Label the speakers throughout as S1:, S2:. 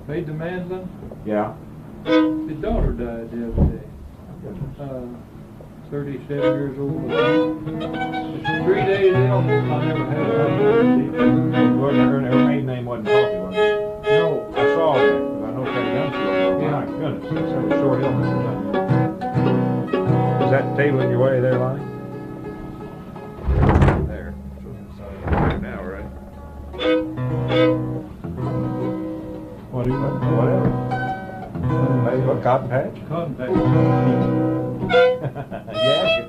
S1: Played the mandolin.
S2: Yeah.
S1: His daughter died the other day. 37 years old. It's 3 days ill. I never had
S2: her maiden name wasn't Coffee, was it?
S1: No.
S2: I saw that because I know that gun show. Yeah. My goodness, that's such a short illness or something. Is that the table in your way there, Lonnie? There. So now, right?
S1: What do you want? Whatever.
S2: Maybe what, cotton patch?
S1: Cotton patch.
S2: Yeah.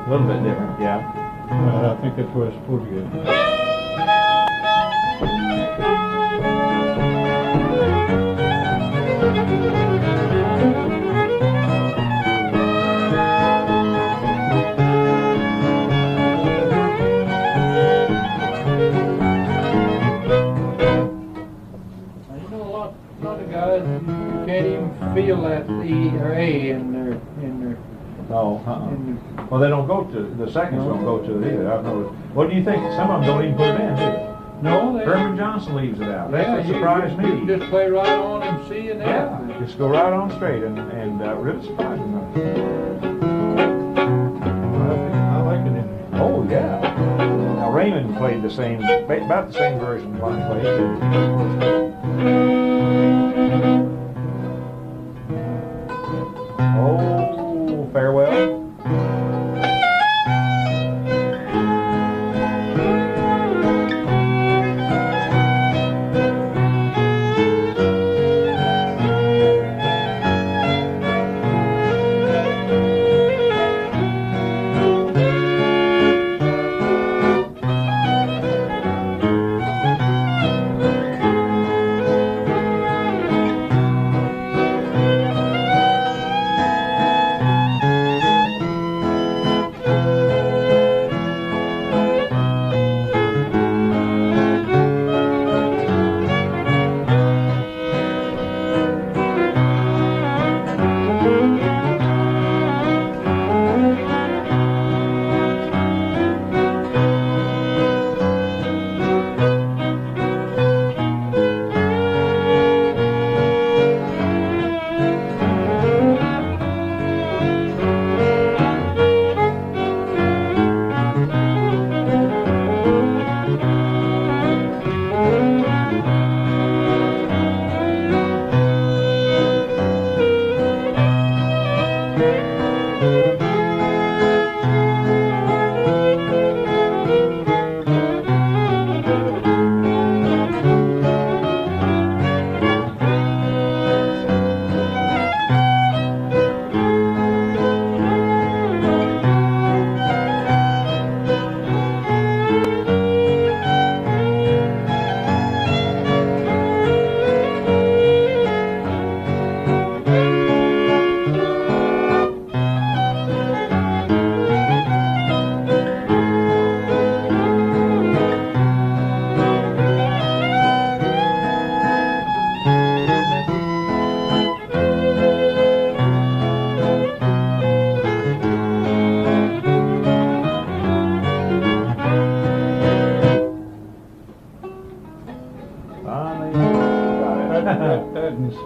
S2: A little bit different, yeah.
S1: I think that's what it's supposed to get. that E or A in their,
S2: No, well, they don't go to, the seconds don't go to it either, I've noticed. What do you think, some of them don't even put it in, do they?
S1: no, they.
S2: Herman Johnson leaves it out,
S1: Yeah,
S2: that's what surprised
S1: you
S2: me.
S1: just play right on and C and F.
S2: Yeah, just go right on straight and really surprising them.
S1: I like it in there.
S2: Oh, yeah. Now Raymond played the same, about the same version Lonnie played. Oh, farewell.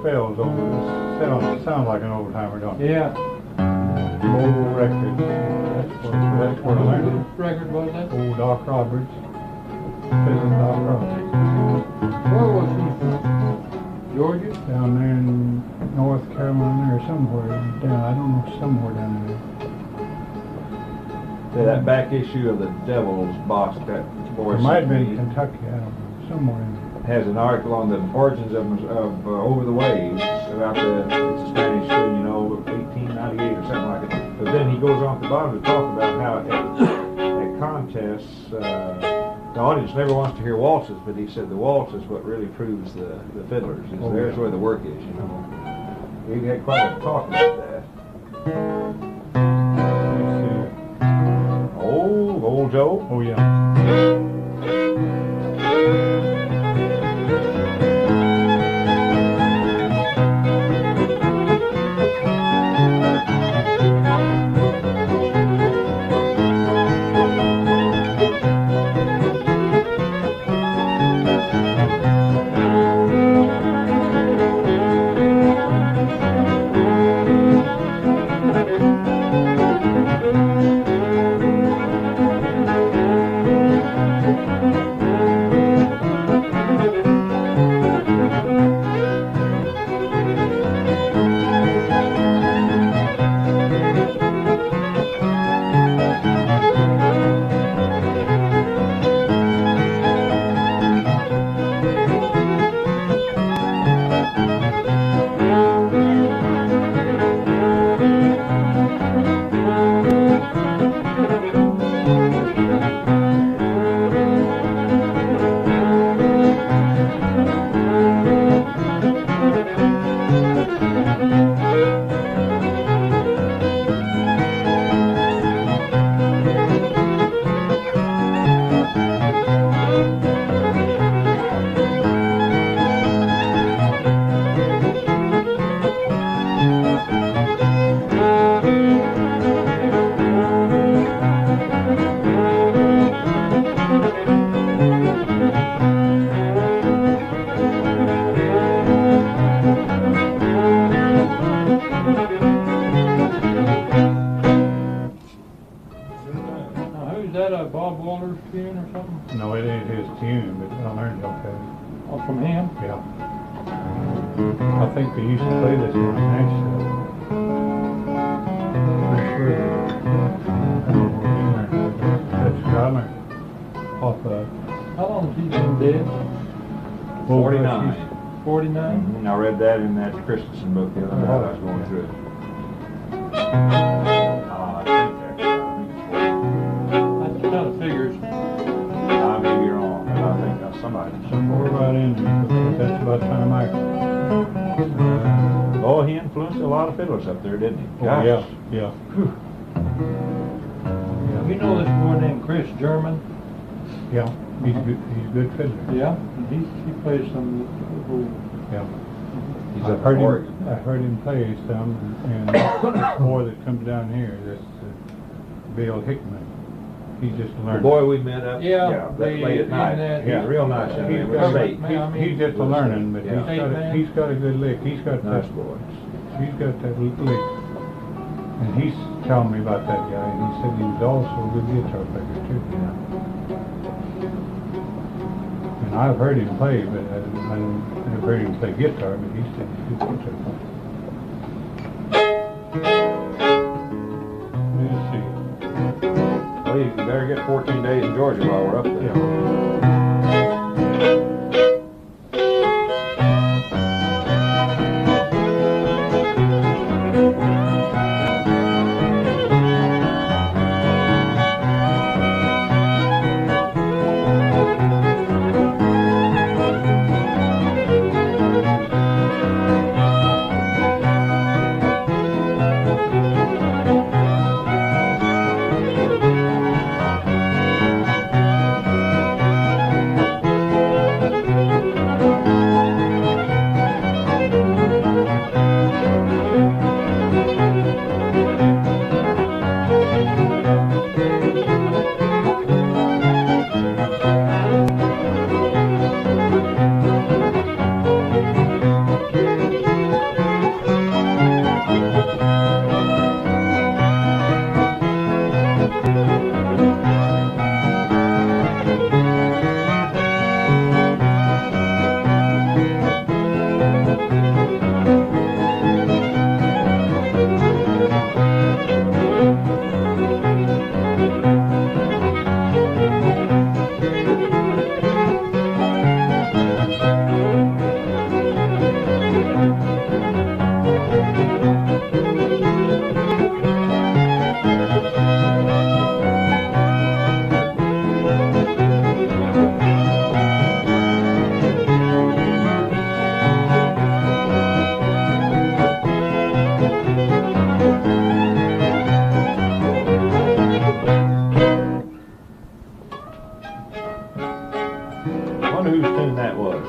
S3: Spells over it. Sounds like an old timer, don't it?
S1: Yeah.
S3: Old record. That's where I learned it.
S1: What record was that?
S3: Old Doc Roberts. Fiddler Doc Roberts.
S1: Where was he from? Georgia?
S3: Down there in North Carolina or somewhere down, I don't know, somewhere down there.
S2: Yeah, that back issue of the Devil's box, that boy.
S3: It might have been Kentucky, I don't know, somewhere in there.
S2: Has an article on the origins of Over the Waves about it's a Spanish tune, you know, 1898 or something like it. But then he goes on at the bottom to talk about how at contests, the audience never wants to hear waltzes, but he said the waltz is what really proves the fiddlers. There's where the work is, you know. We had quite a talk about that. Oh, old Joe.
S3: Oh, yeah.
S1: something?
S3: No, it ain't his tune, but I learned it okay.
S1: Oh, from him?
S3: Yeah. I think they used to play this one in Nashville. Pretty sure. I don't know where he learned it, but that's where I learned it. Off
S1: How long has he been dead?
S2: 49.
S1: 49?
S2: And I read that in that Christensen book the other night. I was going through it.
S1: That kind of figures.
S2: I may be wrong, but I think that's somebody.
S3: somewhere right in there, because that's about the time I.
S2: Oh, he influenced a lot of fiddlers up there, didn't he?
S3: Oh,
S2: Gosh.
S3: yeah, yeah.
S1: You know this boy named Chris German?
S3: Yeah, he's a good fiddler.
S1: Yeah. And he plays some little.
S3: Yeah.
S2: He's
S3: I
S2: up
S3: heard
S2: in Oregon.
S3: him. I heard him play some, and the boy that comes down here, this Bill Hickman. He just
S2: The
S3: learned.
S2: boy we met up,
S1: Yeah,
S2: that late at night.
S1: yeah.
S2: He's real nice young man. With
S3: got-
S2: state.
S3: He's just a learning, but
S2: Yeah.
S3: he's got a good lick. He's got
S2: Nice
S3: that.
S2: boy.
S3: He's got that lick. And he's telling me about that guy, and he said he was also a good guitar player too. And I've heard him play, but I never heard him play guitar, but he said he's a good guitar player. Let's see.
S2: Well, you better get 14 days in Georgia while we're up there.
S3: Yeah.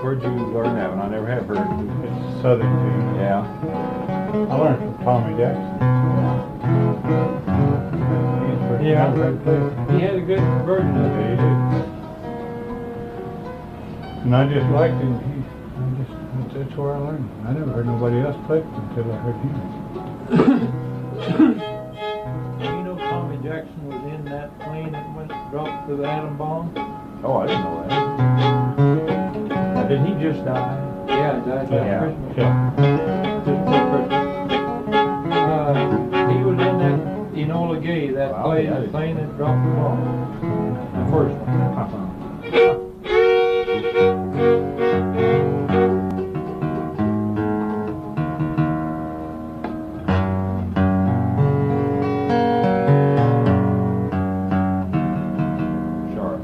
S2: Where'd you learn that one? I never have heard it.
S3: It's Southern tune.
S2: Yeah.
S3: I learned from Tommy Jackson.
S1: Yeah.
S3: Yeah.
S1: He had a good version of it.
S3: And I just liked him. That's where I learned him. I never heard nobody else play it until I heard him.
S1: You know Tommy Jackson was in that plane that dropped to the atom bomb?
S2: Oh, I didn't know that. Now, did he just die?
S1: Yeah, he died last Christmas.
S3: Yeah.
S1: Just before Christmas. He was in that Enola Gay, that
S2: Wow,
S1: plane,
S2: yeah, I
S1: the
S2: didn't-
S1: plane that dropped the bomb. The first one.
S2: Sharp.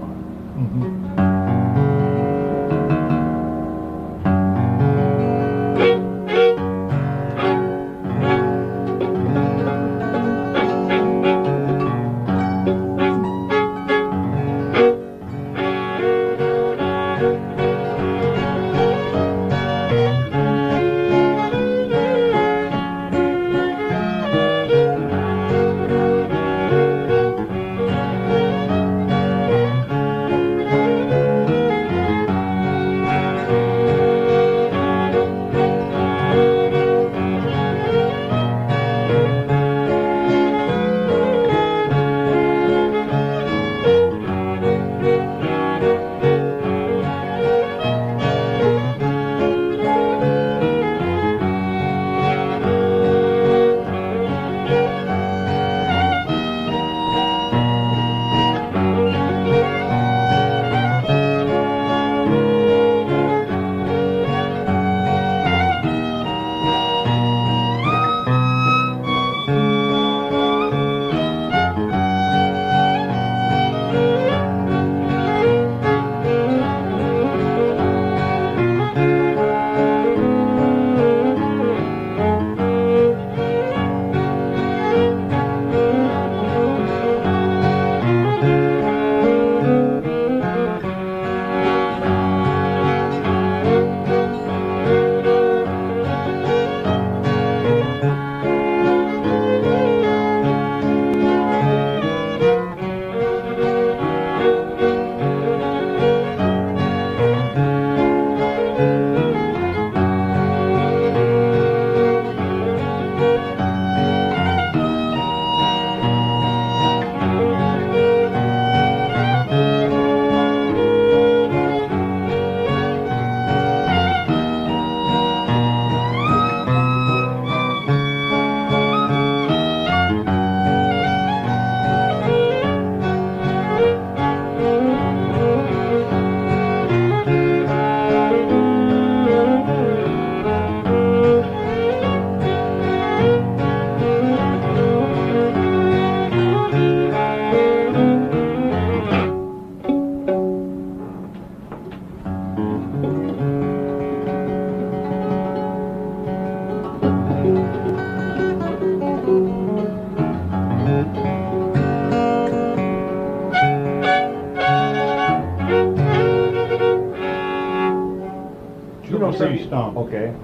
S2: You don't
S3: Tree
S2: say
S3: stomp.
S2: Okay.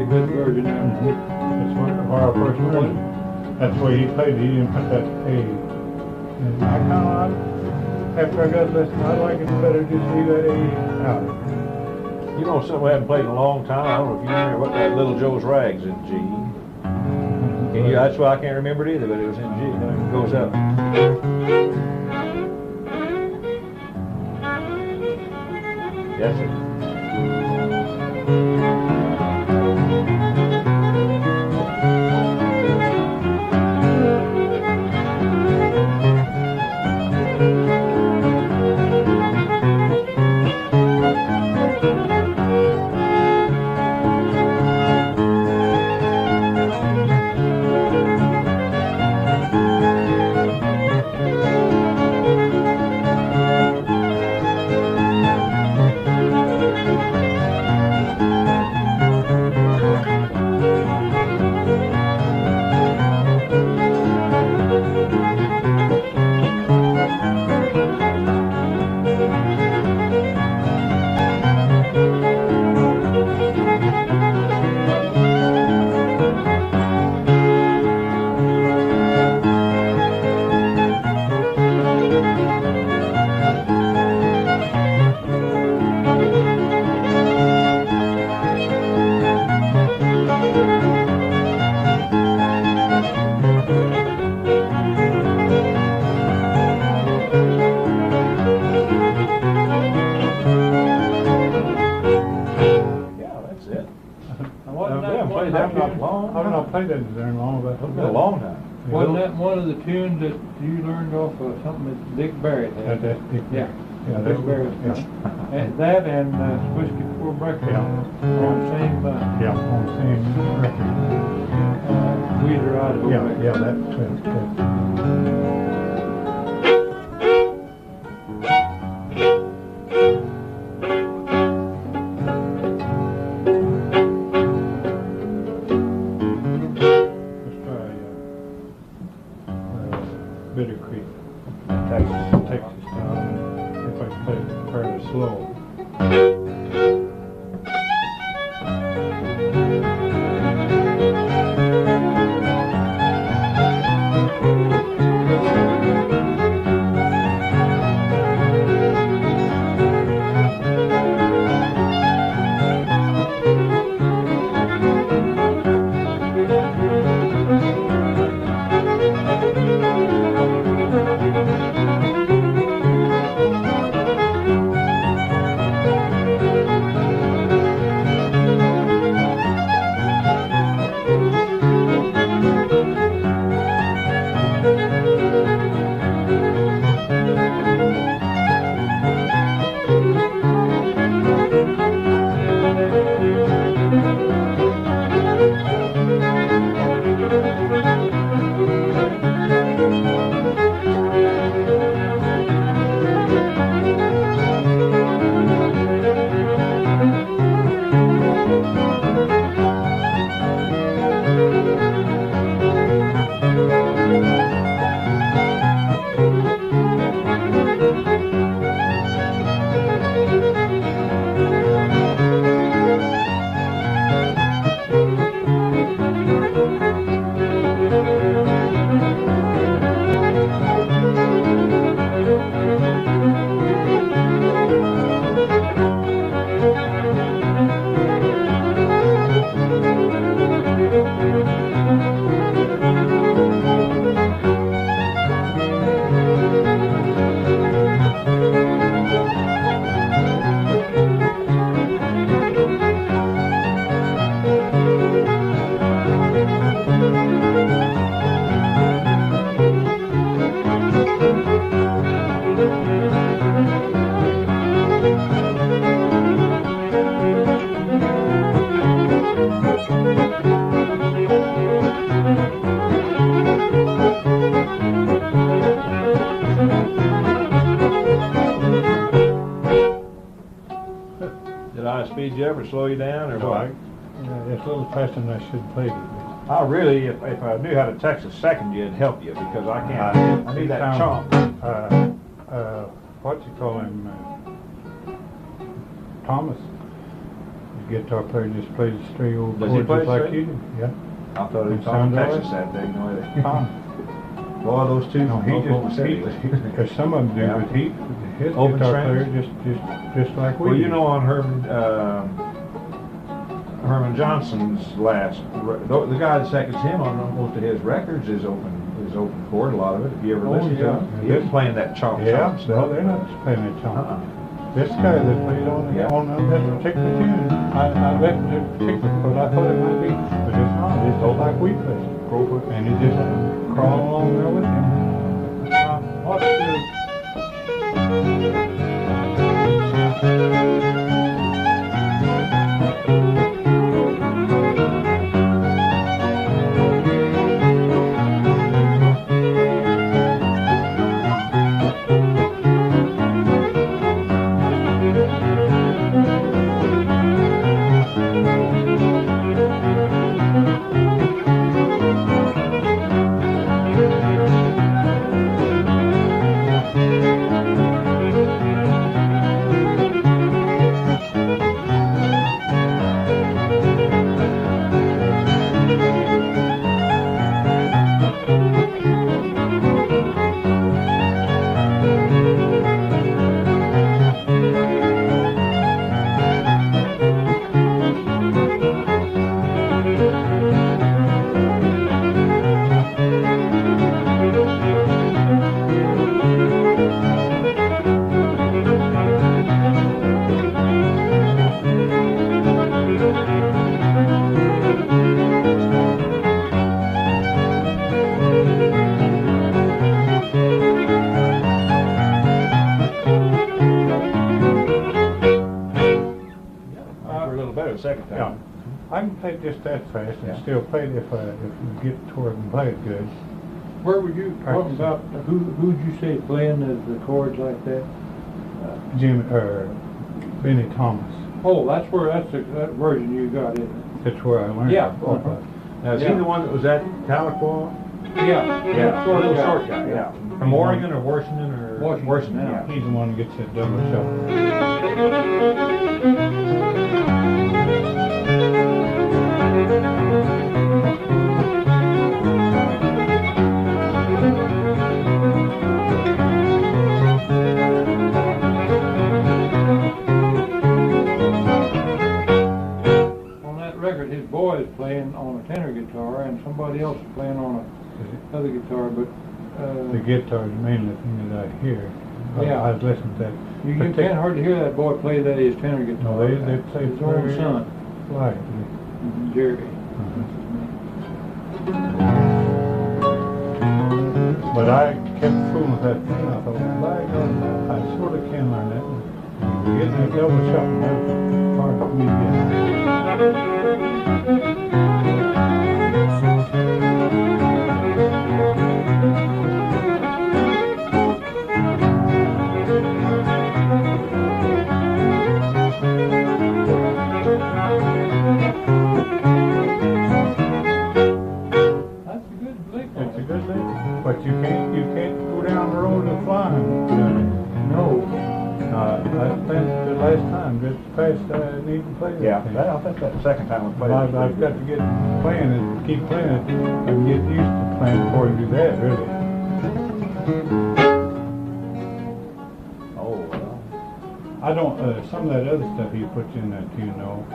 S3: That's one of our first version. That's where he played. He didn't put that A. And I kind of, after I got listening, I like it better just leave that A out.
S2: You know, something we haven't played in a long time. I don't know if you remember what that Little Joe's Rags in G. Can you, that's why I can't remember it either, but it was in G. It goes up. That's it.
S3: I've not played that very long, but
S2: It's been a long time.
S1: Wasn't that one of the tunes that you learned off of something that Dick Barrett had?
S3: That's Dick
S1: Yeah.
S3: Yeah,
S1: Dick
S3: that's
S1: Barrett.
S3: yeah.
S1: And that and Whiskey Before Breakfast
S3: Yeah.
S1: on the same
S3: Yeah, on the same record.
S1: Weezer Idaho
S3: Yeah,
S1: record.
S3: yeah, that's Bittercreek, Texas style. If I can play it fairly slow.
S2: speed you up or slow you down or
S3: So
S2: what?
S3: it's a little faster than I should play it.
S2: I really, if I knew how to Texas second you, it'd help you because I can't. I need that chomp.
S3: What you call him? Thomas. The guitar player just plays straight old
S2: Does he
S3: chords
S2: play
S3: just like
S2: straight?
S3: you do. Yeah.
S2: I thought he was
S3: It
S2: from
S3: sounds
S2: Texas
S3: alright.
S2: that day. No,
S3: Tom.
S2: boy, those two
S3: No,
S2: from Oklahoma City.
S3: because some of them do,
S2: Yeah.
S3: but his
S2: Open
S3: guitar
S2: strings?
S3: player just like we
S2: Well, you
S3: do.
S2: know, on Herman Johnson's last, the guy that seconds him on most of his records is open chord. A lot of it. If you ever
S3: Oh,
S2: listen
S3: yeah.
S2: to him, he's playing that chomp
S3: Yeah,
S2: chomp
S3: no,
S2: stuff.
S3: they're not playing that chomp. This guy that plays on
S2: Yeah.
S3: that particular tune, I left it particular because I thought it might be, but it's not. It's just like we play. And it just crawl along there with him. What's the...
S2: Second
S3: Yeah.
S2: time.
S3: I can play just that fast and
S2: Yeah.
S3: still play it if you get to where I can play it good.
S1: Where were you talking about, who'd you say playing the chords like that?
S3: Benny Thomas.
S1: Oh, that's that version you got, isn't it?
S3: That's where I learned.
S1: Yeah.
S2: Now, is he
S1: Yeah.
S2: the one that was at Tahlequah?
S1: Yeah.
S2: Little short guy, yeah. From
S3: Mhm.
S2: Oregon or Washington or?
S1: Washington,
S2: yeah.
S1: yeah.
S3: He's the one that gets that double shuffle.
S1: On that record, his boy is playing on a tenor guitar and somebody else is playing on another guitar, but,
S3: The guitar is mainly the thing that I hear.
S1: Yeah.
S3: I was listening to that.
S1: you
S3: But
S1: can't hardly hear that boy play that his tenor guitar.
S3: No, they play
S1: his own
S3: very
S1: son,
S3: lightly.
S1: Jerry.
S3: But I kept fooling with that thing. I thought, by God, I sort of can learn that. Getting that double shuffle, that's hard for me to
S1: That's a good lick.
S3: It's a good thing. But you can't go down the road and flying.
S1: No.
S3: I spent the last time just fast I need to play that
S2: Yeah,
S3: thing.
S2: I think that second time we
S3: But
S2: played.
S3: I've got to get playing it, keep playing it, and get used to playing before you do that, really.
S2: Oh, well.
S3: I don't, some of that other stuff he puts in that, you know,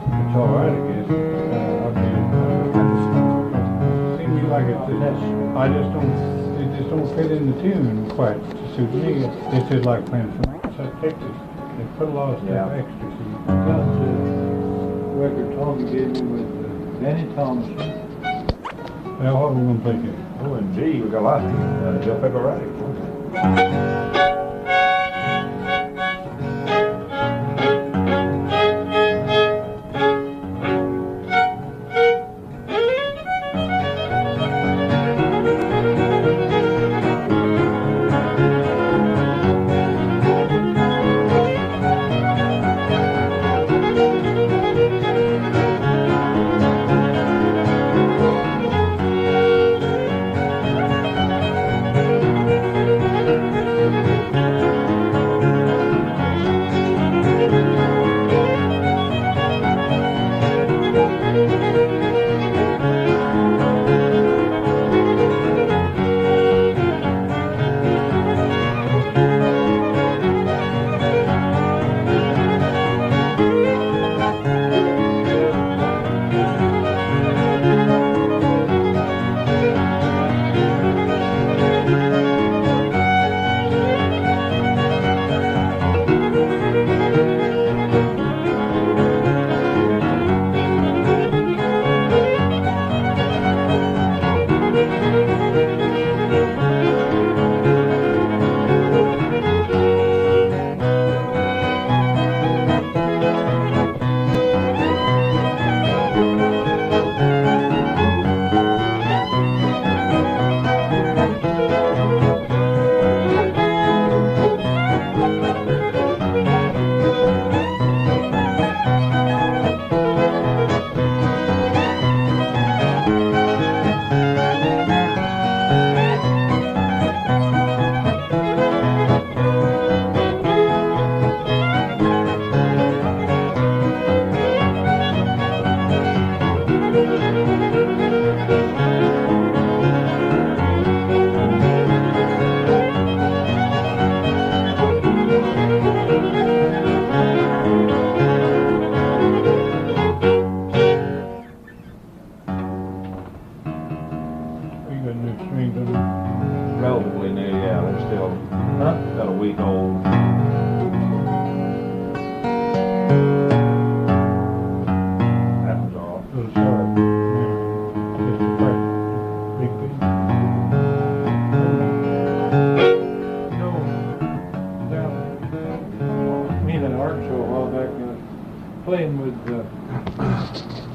S3: it's all right, I guess. I mean, it seems like it just don't fit in the tune quite to suit me. It's just like playing from South Texas. They put a lot of stuff
S2: Yeah.
S3: extra, see.
S1: Got the record Tommy gave me with Benny Thomas.
S3: Now, what are we gonna play here?
S2: Oh, and gee, we got a lot of Dill Pickle Rag.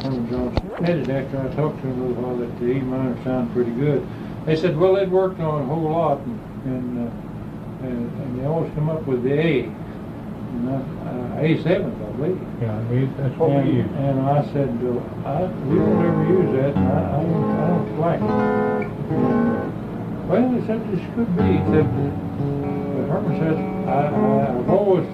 S1: Herman Johnson admitted after I talked to him a little while that the E minor sounded pretty good. They said, well, they'd worked on it a whole lot, and they always come up with the A. A7, I believe.
S3: Yeah, that's what we use.
S1: And I said, we don't ever use that, and I don't like it. Well, they said this could be, except that Herman says, I've always,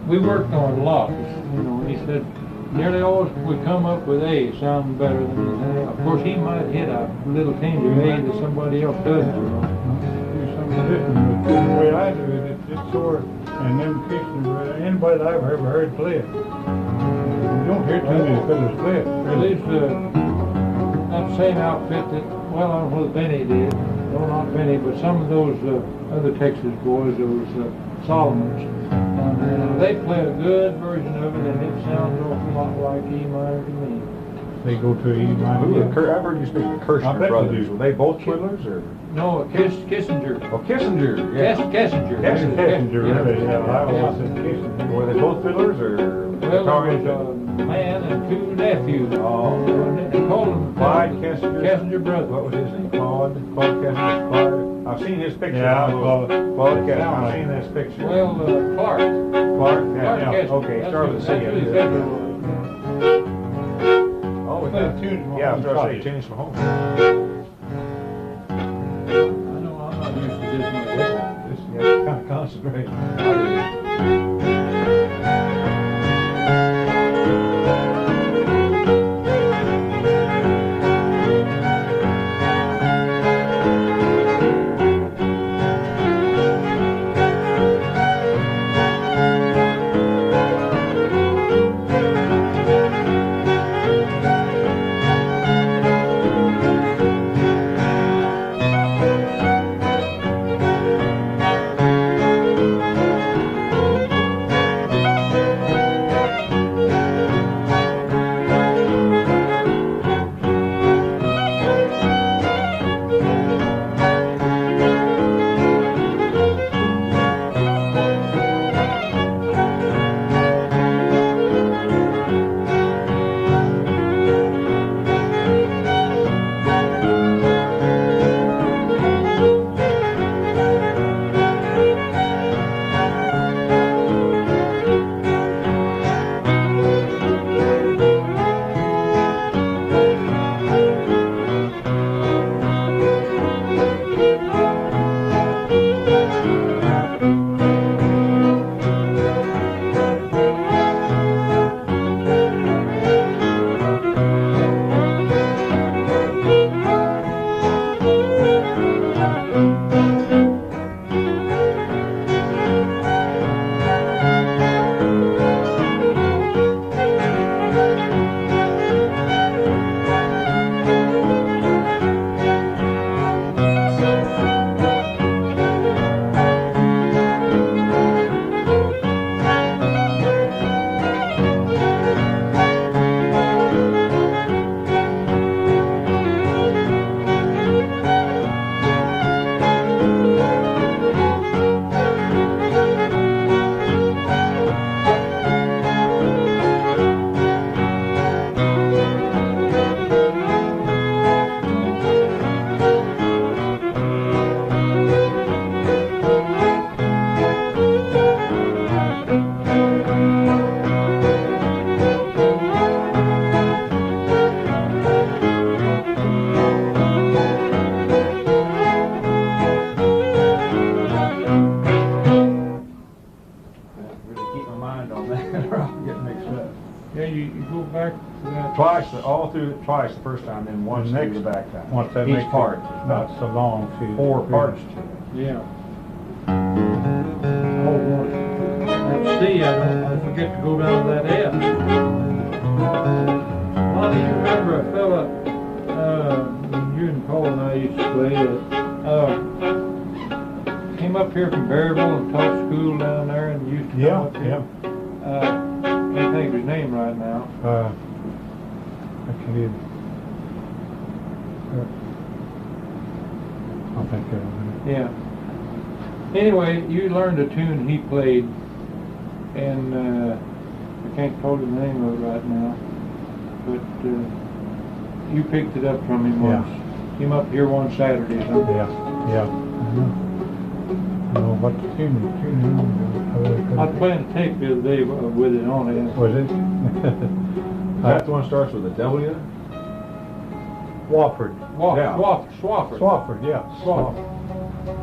S1: we worked on it a lot, you know, he said, nearly always we come up with A sounding better than anything else. Of course, he might hit a little tinge of A that somebody else doesn't, you know.
S3: Do something different, but the way I do it, it's sort of, and them pictures, anybody that I've ever heard play it. You don't hear too many fiddlers play it.
S1: Well, these, that same outfit that, well, I don't know what Benny did. No, not Benny, but some of those other Texas boys, those Solomons, they play a good version of it, and it sounds an awful lot like E minor to me.
S3: They go to E minor.
S2: I've heard you speak of Kirshner brothers. Were they both fiddlers, or?
S1: No, Kissinger.
S2: Oh, Kissinger. Yeah.
S1: Kissinger.
S3: Kissinger, really, yeah. I always said Kissinger.
S2: Were they both fiddlers, or?
S1: Well, there was a man and two nephews.
S2: Oh.
S1: They called them
S2: Clyde Kissinger.
S1: Kissinger brothers.
S2: What was his name? Claude Kissinger. Claude. I've seen his picture.
S3: Yeah,
S2: Claude Kissinger. I've seen this picture.
S1: Well, Clark.
S2: Clark.
S1: Clark
S2: Yeah.
S1: Kissinger.
S2: Okay.
S1: That's
S2: Start
S1: who-
S2: with C.
S1: that's who the fiddler was.
S2: Oh,
S3: Play the tunes from
S2: yeah. I
S3: Home
S2: was going to say
S3: Schottische.
S2: tunes from home.
S1: I know I'm not used to this much.
S2: This, yeah, kind of concentrate. Twice, all through it twice the first time, then once through the back time.
S3: Once that
S2: Each
S3: makes
S2: part.
S3: it not so long to
S2: 4 parts to it.
S1: Yeah. Oh, boy. Now, C, I forget to go down to that F. Lonnie, you remember a fella, you and Paul and I used to play, came up here from Berryville and taught school down there and used to come
S3: Yeah,
S1: up here. Can't think of his name right now.
S3: I can't. I'll think of it.
S1: Yeah. Anyway, you learned a tune he played, and I can't call the name of it right now. but you picked it up from him
S3: Yeah.
S1: once. Came up here one Saturday, huh?
S3: Yeah, yeah. I know what the tune.
S1: I planned to take the other day with it on it.
S3: Was it?
S2: That's the one that starts with a W?
S3: Wofford.
S2: Yeah.
S1: Swafford.
S3: Swafford, yeah.
S1: Swafford.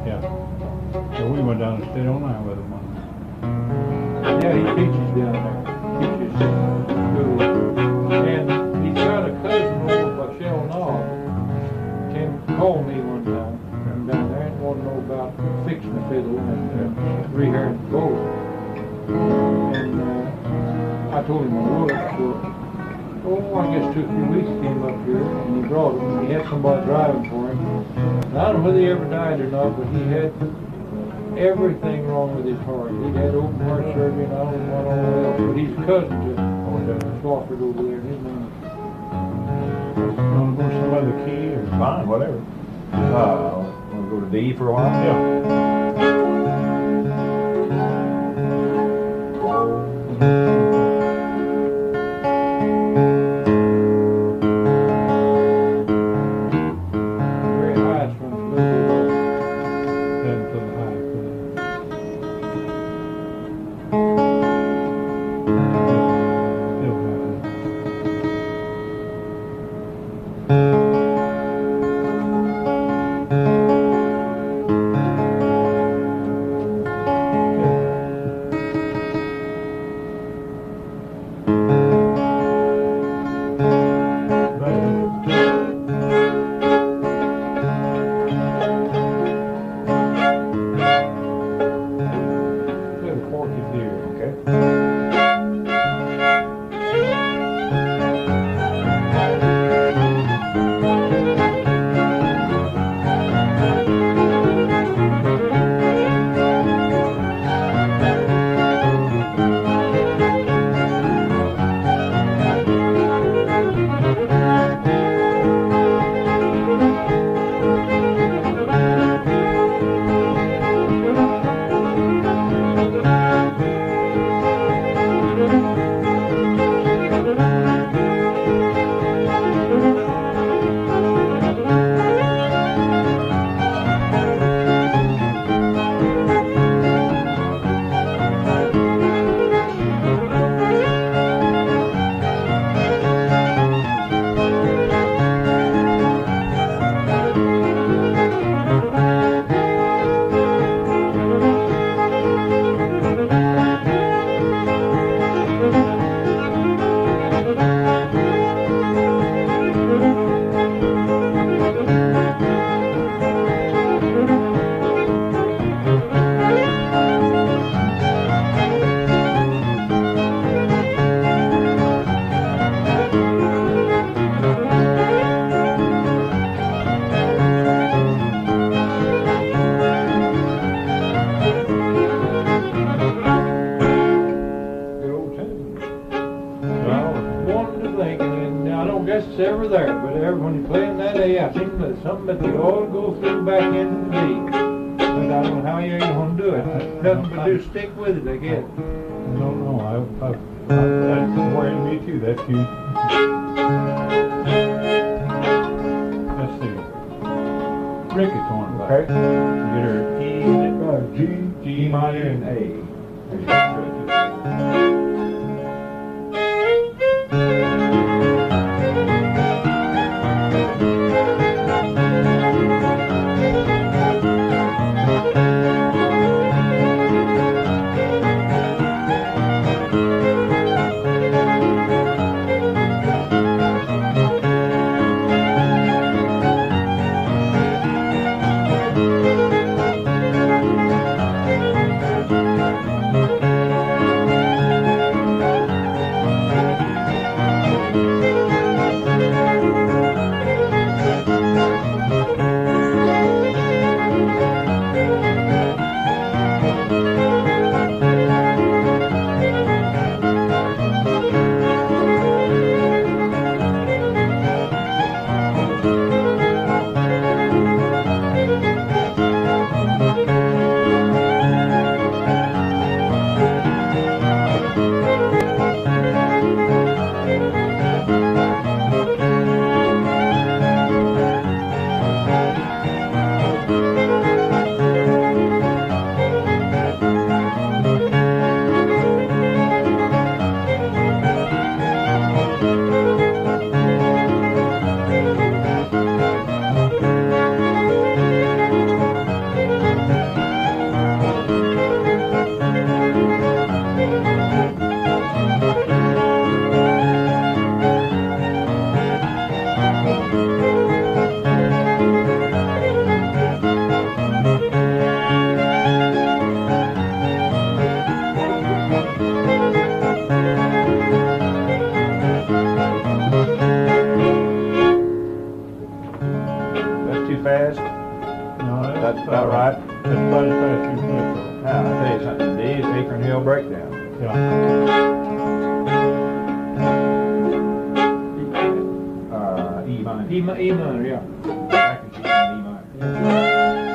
S3: Yeah. So we went down and stayed all night with him one night.
S1: Yeah, he teaches down there. Teaches school. And he's got a cousin over by Shell Knob. Came call me one time from down there and wanted to know about fixing the fiddle and rehairing the bow. And I told him I would. So, I guess 2 or 3 weeks he came up here and he brought him. And he had somebody driving for him. And I don't know whether he ever died or not, but he had everything wrong with his heart. He had open heart surgery and I don't know what all else. But he's a cousin to Swafford over there. His name.
S3: Want to go some other key or?
S2: Fine, whatever. Want to go to D for a while?
S3: Yeah.
S1: Very high from the little.
S3: Then to the high. Still high. Little porky deer.
S2: Okay.
S1: It's ever there, but when you're playing that A, I think there's something that they all go through back into the D. But I don't know how you're going to do it. Nothing but do stick with it, I guess.
S3: I don't know. That's worrying me too. That tune. Let's see. Rickett's Hornpipe.
S2: Okay.
S3: Get her
S2: G, G minor, and A. About right.
S3: That's about as fast as you can go.
S2: Now, I'll tell you something, Dave's Acorn Hill Breakdown.
S3: Yeah.
S2: E minor.
S1: E minor, yeah.
S2: Back and she's in E minor.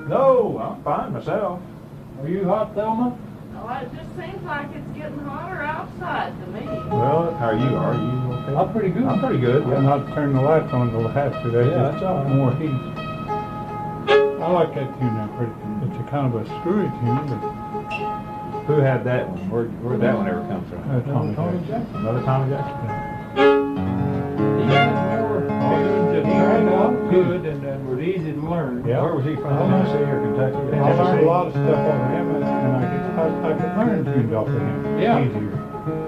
S2: No, I'm fine myself.
S1: Are you hot, Thelma?
S4: Oh, it just seems like it's getting hotter outside to me.
S2: Well, how are you? Are you okay?
S1: I'm pretty good.
S2: I'm pretty good.
S3: Yeah, not turn the lights on till after that.
S1: Yeah, that's all right.
S3: More heat. I like that tune there pretty. It's a kind of a screwy tune, but
S2: Who had that one? Where'd that one ever come from?
S3: Tommy
S1: Tommy
S3: Jackson.
S1: Jackson.
S2: Another Tommy Jackson?
S1: He had more tunes that turned out good and was easy to learn.
S3: Yeah.
S2: Where was he from? Tennessee or Kentucky?
S3: I learned a lot of stuff off of him, and I could learn tunes off of him
S1: Yeah.
S3: easier.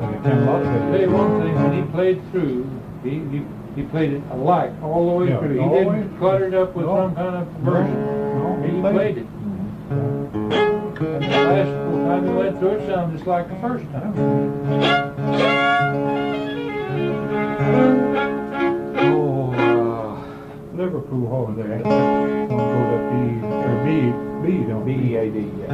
S3: And it came a lot of
S1: I'll tell you one thing, when he played through, he played it alike all the way
S3: Yeah,
S1: through. He
S3: all the
S1: didn't
S3: way.
S1: clutter it up with
S3: No.
S1: some kind of version.
S3: No,
S1: He played it. And the last time he went through it sounded just like the first time.
S2: Oh,
S3: Liverpool Hornpipe. One goes up B, don't
S2: B-E-A-D, yeah.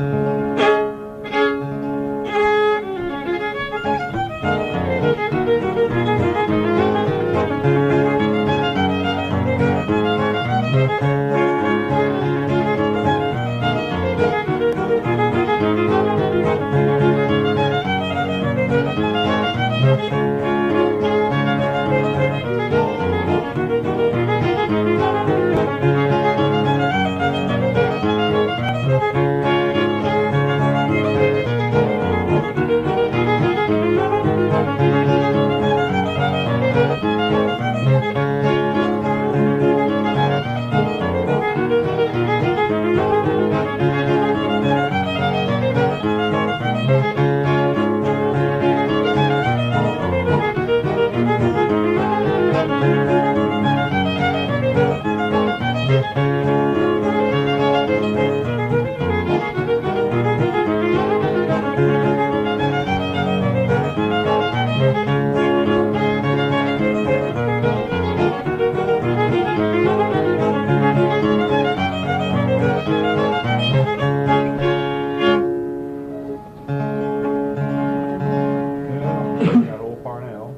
S2: Got old Parnell.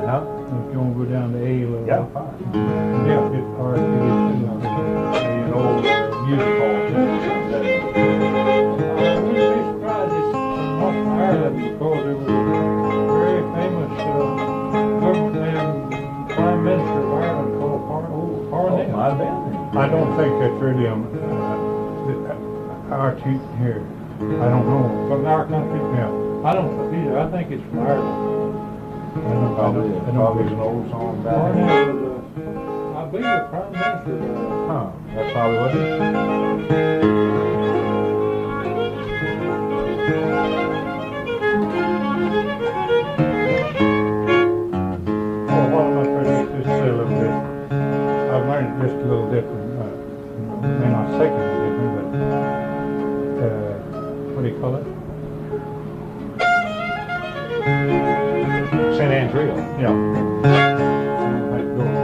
S2: Huh?
S3: If you want to go down to A a little.
S2: Yeah, fine.
S3: Yeah, it's hard to get
S2: An old music hall.
S1: I wouldn't be surprised if from North Ireland because it was a very famous government man, Prime Minister of Ireland called Parnell.
S2: Might have been.
S3: I don't think that's really our chief here. I don't know.
S1: From our country?
S3: Yeah.
S1: I don't know either. I think it's from Ireland.
S2: Probably an old song about it.
S1: Parnell was, I believe, the Prime Minister.
S2: Huh, that's probably what it is.
S3: Well, what am I trying to get this to a little bit? I've learned it just a little different. May not second different, but what do you call it?
S2: St. Andrea.
S3: Yeah. Like gold.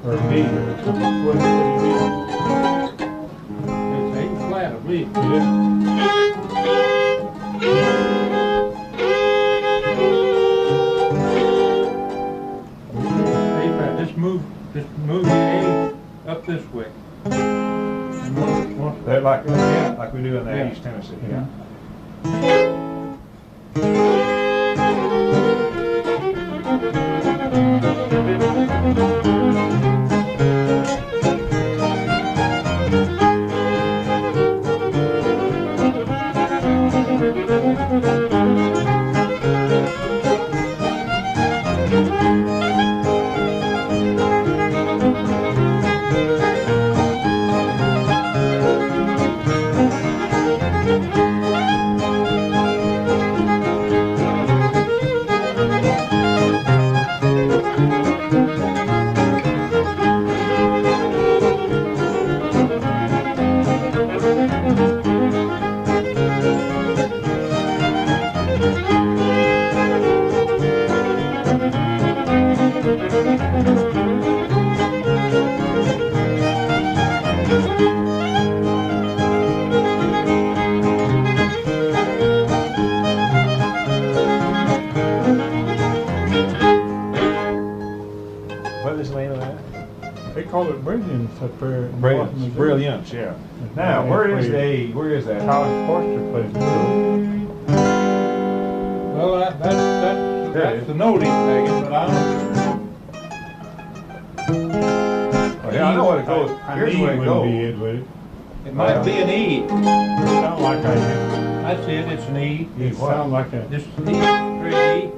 S3: or B, what is
S1: It's A flat, I believe.
S3: it?
S1: A flat, just move the A up this way. And one,
S2: They're like,
S1: Yeah.
S2: like we do in
S1: Yeah.
S2: East Tennessee.
S1: Yeah.
S2: What is the name of that?
S3: They call it brilliance up there. in
S2: Brilliance,
S3: Boston, Missouri.
S2: brilliance, yeah. Now, where is where is that?
S3: How Forster plays it.
S1: Well, that's the note he's taking, but I don't.
S2: Oh, yeah, I know what it goes.
S3: I
S2: Here's
S3: knew
S2: where it
S3: wouldn't be
S2: goes.
S3: it, would it?
S1: It might be an E.
S3: Sound like I did.
S1: That's it, it's an E.
S3: It sound like a.
S1: Just E, straight E.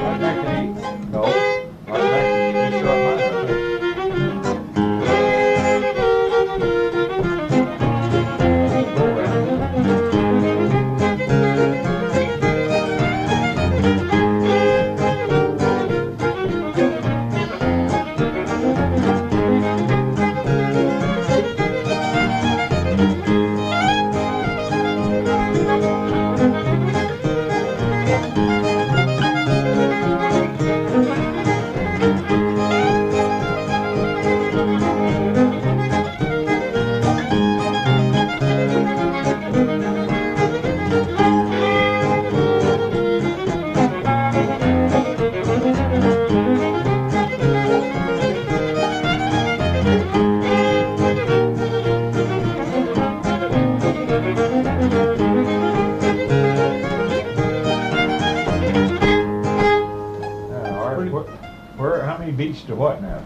S1: Right back to E.
S2: No, right back, just right back. Go around. How many beats to what now?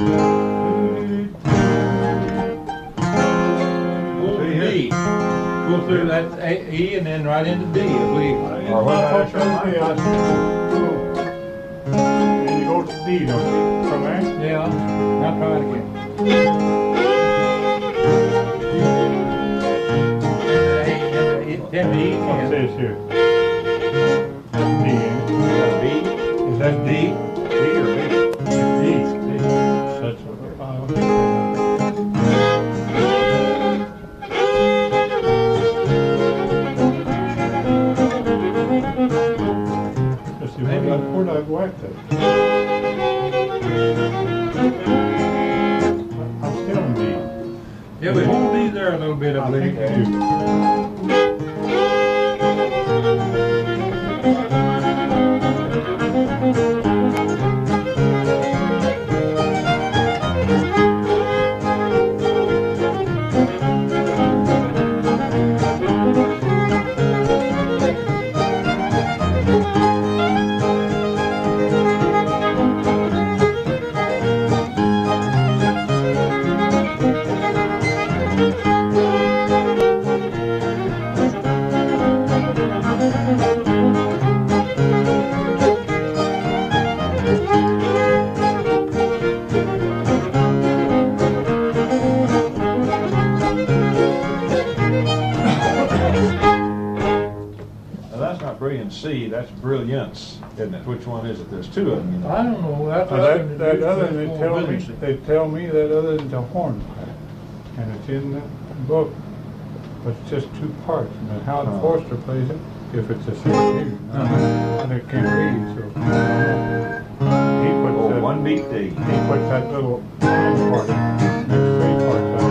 S1: Pull to D. Pull through that E and then right into D, I believe.
S2: Or what about that?
S3: And you go to D, don't you? From there?
S1: Yeah, now try it again. Then the E
S3: What it
S1: again.
S3: says here? That's D, ain't it?
S2: B?
S3: Is that D?
S2: B or B?
S3: D. That's what the file. Let's see, where'd I whack that? I'm still in D.
S1: Yeah, we hold these there a little bit, I
S3: I think
S1: believe.
S3: I do.
S2: C, that's brilliance, isn't it? Which one is it? There's two of them. You know.
S1: I don't know, that's.
S3: That other, they tell me that other than the hornpipe, and it's in the book, but it's just two parts, and how Forster plays it, if it's a C tune, and it can't read, so.
S2: He
S3: puts
S2: Oh,
S3: that,
S2: one beat D.
S3: he puts that little hand part, next three parts on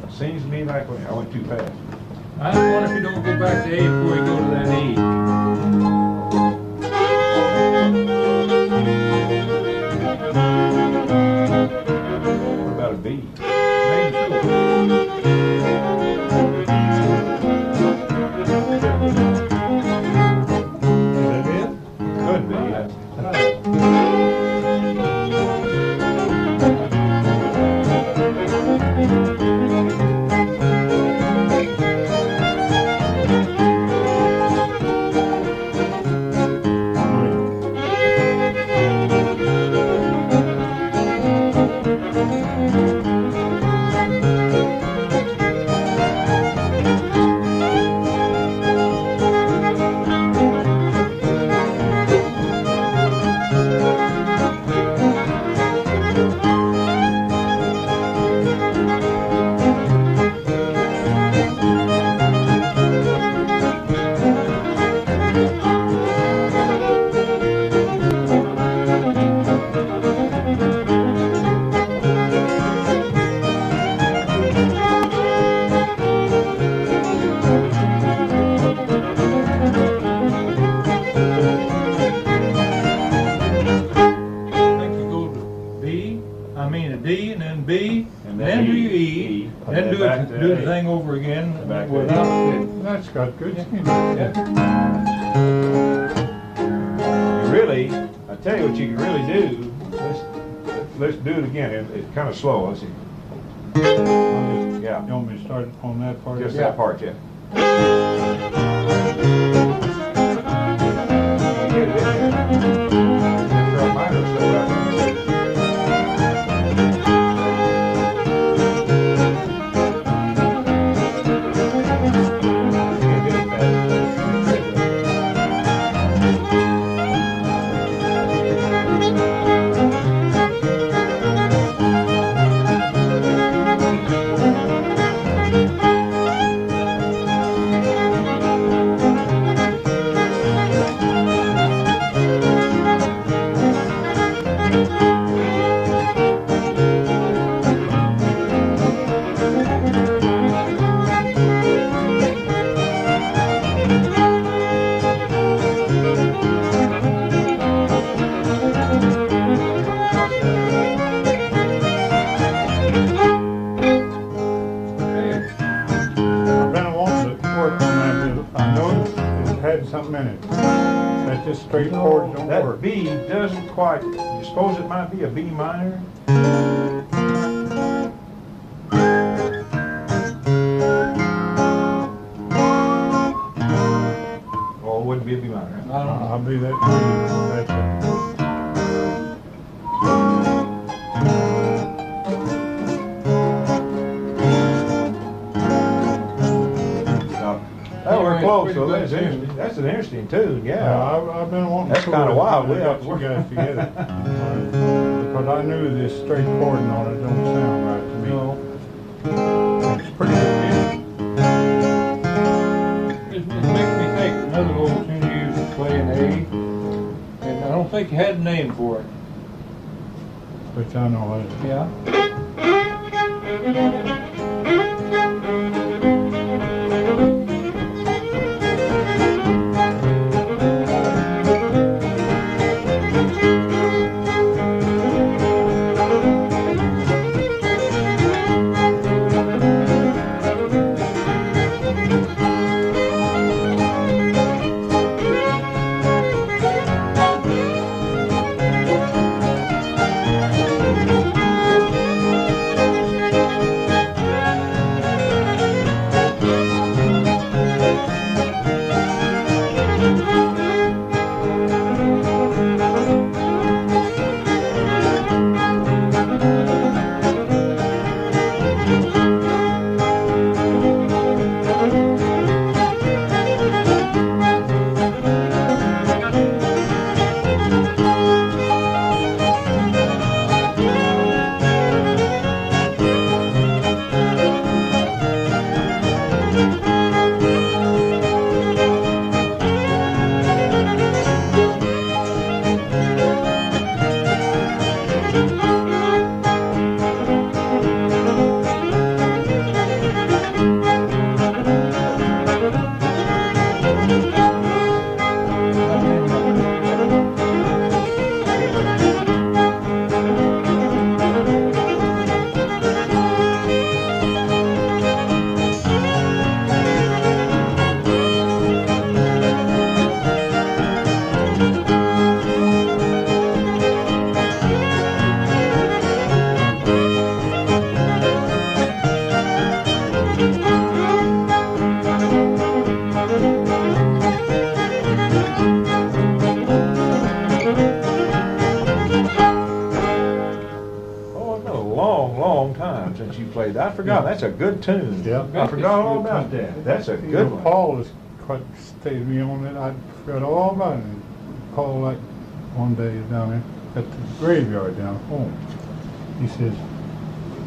S3: it.
S2: Seems to me like I went too fast.
S1: I wonder if you don't go back to A before you go to that E.
S2: What about a B?
S1: Maybe so.
S3: Is that it?
S2: Could be.
S1: D and then B,
S2: And
S1: then do your E,
S2: E,
S1: then
S2: and
S1: do
S2: back
S1: it,
S2: to
S1: do
S2: A.
S1: the thing over again
S2: Back to
S1: without
S2: A.
S1: it.
S3: That's got good skin.
S1: Yeah.
S2: Really, I tell you what you can really do. Let's do it again. It's kind of slow. Let's see. Yeah,
S3: You want me to start on that part?
S2: just
S1: Yeah.
S2: that part, yeah. After our minor stuff, right? Can't get it
S3: I've been wanting to work on that. I noticed it had something in it. That just straight chords don't
S2: That
S3: work.
S2: B doesn't quite, you suppose it might be a B minor? Oh, it wouldn't be a B minor.
S1: I don't know.
S3: I'll be that B. That's it.
S2: No. Oh, we're
S1: Yeah,
S2: close,
S1: pretty
S2: so
S1: good
S2: that's
S1: tune.
S2: interesting. That's an interesting tune,
S3: Yeah,
S2: yeah.
S3: I've been wanting
S2: That's
S3: to
S2: kinda wild.
S3: We
S2: We
S3: got
S2: have to
S3: you
S2: work.
S3: guys together. Because I knew this straight chording on it don't sound right to me.
S1: No.
S3: It's pretty good.
S1: It makes me think of another old tune you used to play in A, and I don't think you had a name for it.
S3: But I know it.
S1: Yeah?
S2: forgot, that's a good tune.
S3: Yeah.
S2: I forgot all about that. That's a good one.
S3: Paul has quite stayed me on it. I forgot all about it. Paul, like, one day down there at the graveyard down home, he says,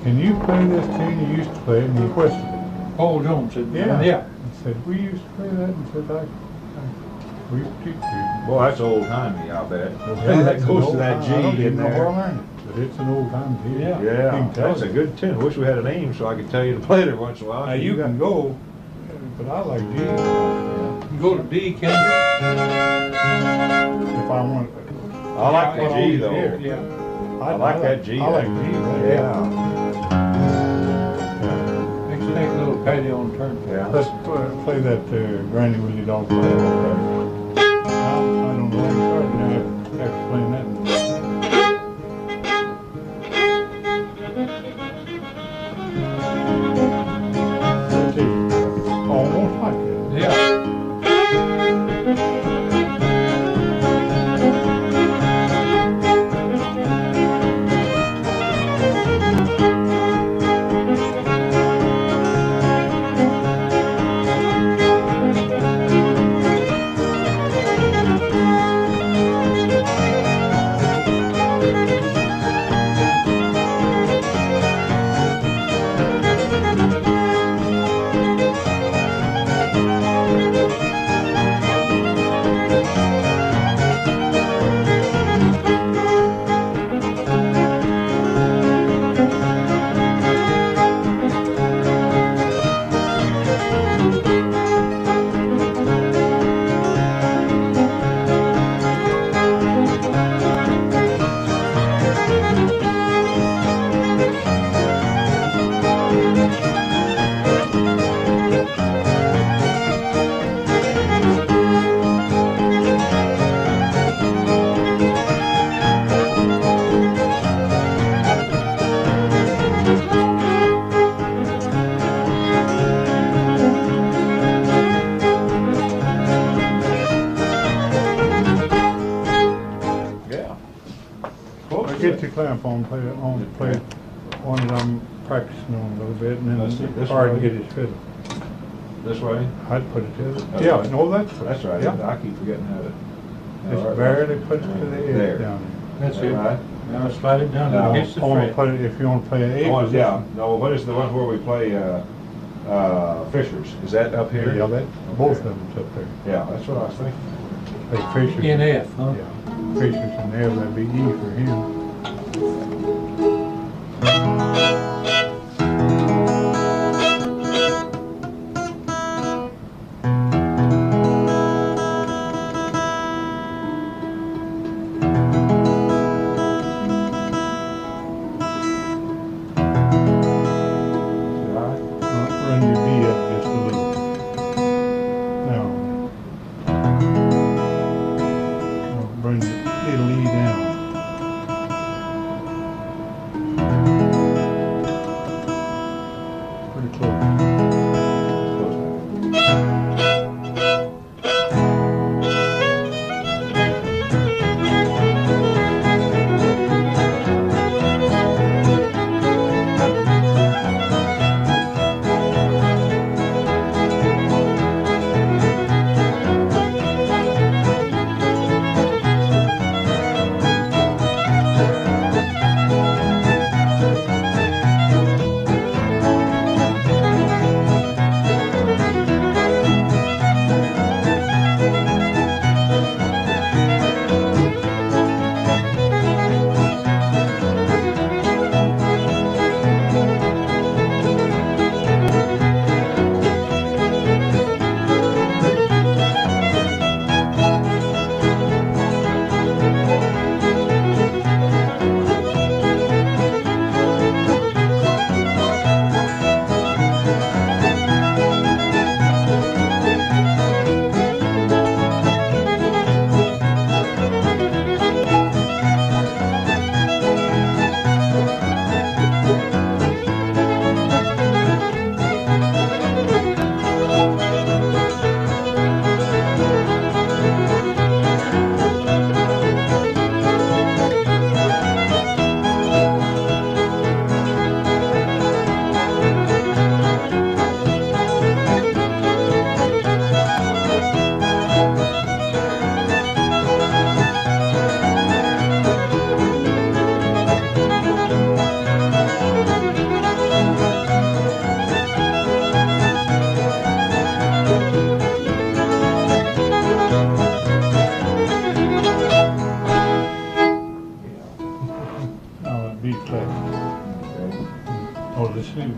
S3: "Can you play this tune you used to play?" And he questioned it.
S1: Paul Jones said,
S3: Yeah.
S1: yeah.
S3: He said, "We used to play that." And he said, "We used to teach you."
S2: Boy, that's old timey, I bet.
S3: Yeah,
S2: That
S3: that's
S2: goes
S3: an
S2: to
S3: old
S2: that
S3: time.
S2: G
S3: I don't
S2: in
S3: even know where I
S2: there.
S3: learned it, but it's an old time tune.
S1: Yeah.
S3: You
S2: Yeah,
S3: can tell
S2: that's a
S3: it.
S2: good tune. Wish we had a name so I could tell you to play it every once in a while.
S3: Now you can go, but I like G.
S1: You go to D, can you?
S3: If I want.
S2: I like the
S3: Yeah,
S2: G though.
S1: Yeah.
S2: I like that G.
S3: I like G.
S2: Yeah.
S1: Next little patio on turn.
S2: Yeah.
S3: Let's play that Granny Willie Dog play. I don't know. I'm starting now after playing that. That's it. Almost like it.
S1: Yeah.
S3: Get your clamp on, play it on, play it one that I'm practicing on a little bit, and
S2: Let's see,
S3: then
S2: this
S3: Art
S2: way?
S3: get his fiddle.
S2: This way?
S3: I'd put it to the,
S2: Okay.
S3: yeah, no, that's
S2: That's right.
S3: Yeah,
S2: I keep forgetting how to.
S3: just barely put it to the
S2: There.
S3: edge down
S1: That's
S2: All
S1: it.
S2: right.
S1: Now slide it down
S2: Now,
S1: against the
S3: there. I want to
S1: fret.
S3: put it, if you want to play an A
S2: Oh,
S3: position.
S2: yeah, no, what is the one where we play, Fishers? Is that up here?
S3: Yeah, that, both of them's up there.
S2: Yeah, that's what I was thinking.
S3: Like Fisher's.
S1: In F, huh?
S3: Yeah, Fisher's in there, that'd be E for him. Run your B up just a little. Now, bring the little E down.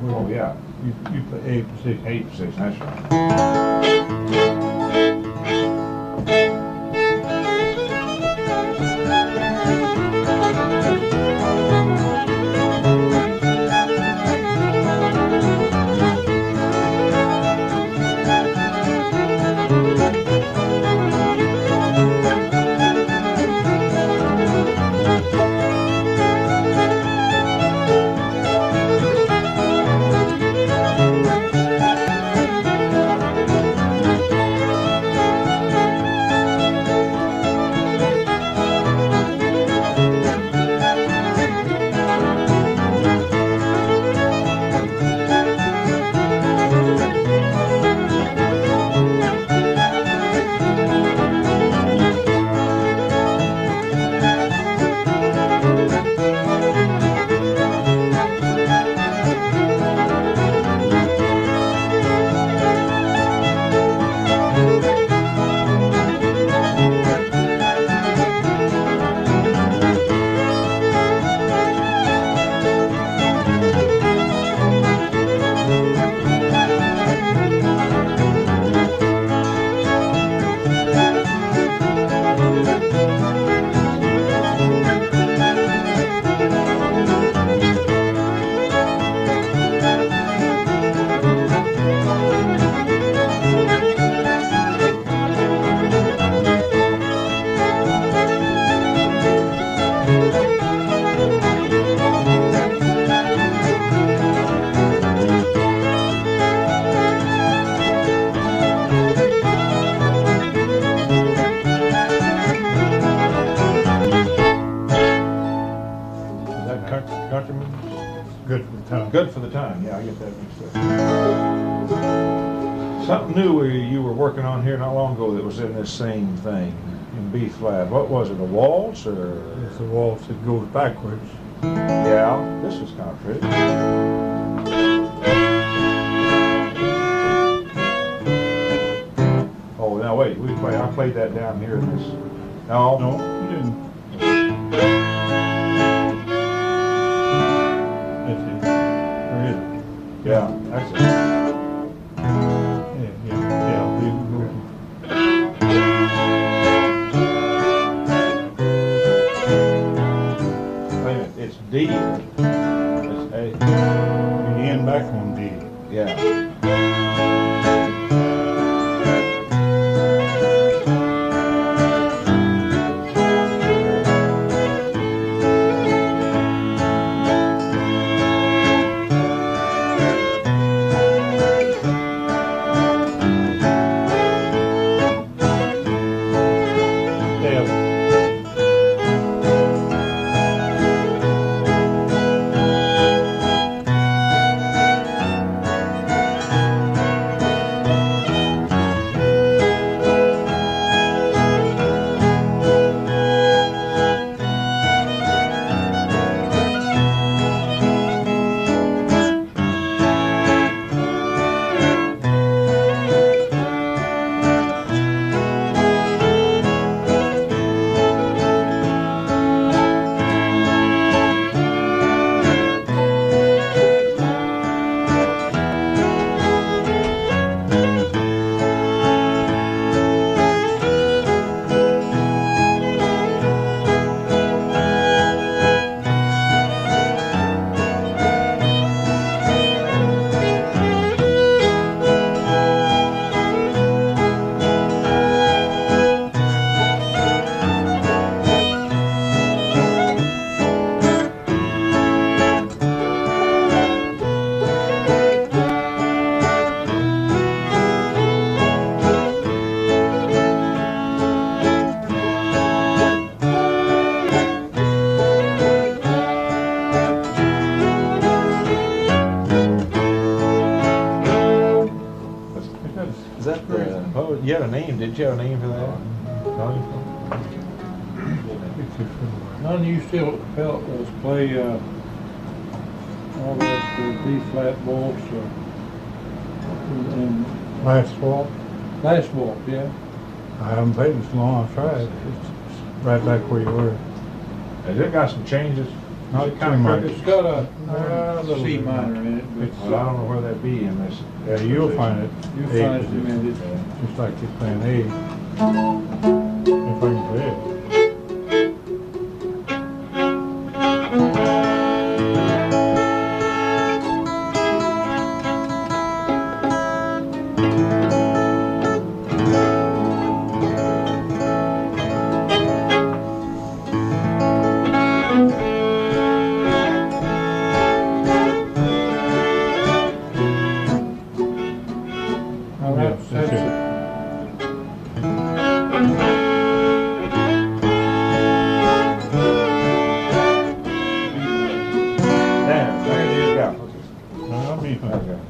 S3: too.
S2: Oh, yeah.
S3: You play A position.
S2: 8 position, that's right.
S3: Good for the time.
S2: Good for the time, yeah, I get that mixed up. Something new you were working on here not long ago that was in this same thing, in B flat. What was it, a waltz or?
S3: It's a waltz that goes backwards.
S2: Yeah, this was kind of pretty. Oh, now wait, I played that down here in this. No?
S3: No, you didn't. That's it. Or is it?
S2: Yeah, that's it.
S3: Yeah. Leave
S2: Wait a minute, it's D. It's A.
S3: You end back on D.
S2: Yeah. You had a name, didn't you have a name for that?
S1: None you still felt us play all that B flat waltz and
S3: Last fall.
S1: last waltz, yeah.
S3: I haven't played it so long. I've tried. It's right back where you were.
S2: Has it got some changes?
S3: Not
S1: It's
S3: too much.
S1: It's got a
S3: little
S1: C
S3: bit.
S1: minor in it, but
S2: Well, I don't know where that'd be in this.
S3: Yeah, you'll find it.
S1: you'll
S3: A
S1: find it
S3: position,
S1: amended.
S3: just like you're playing A. If I can play it.
S1: Now that's
S3: That's
S1: it.
S2: There it is, yeah.
S3: Not me.
S2: Okay.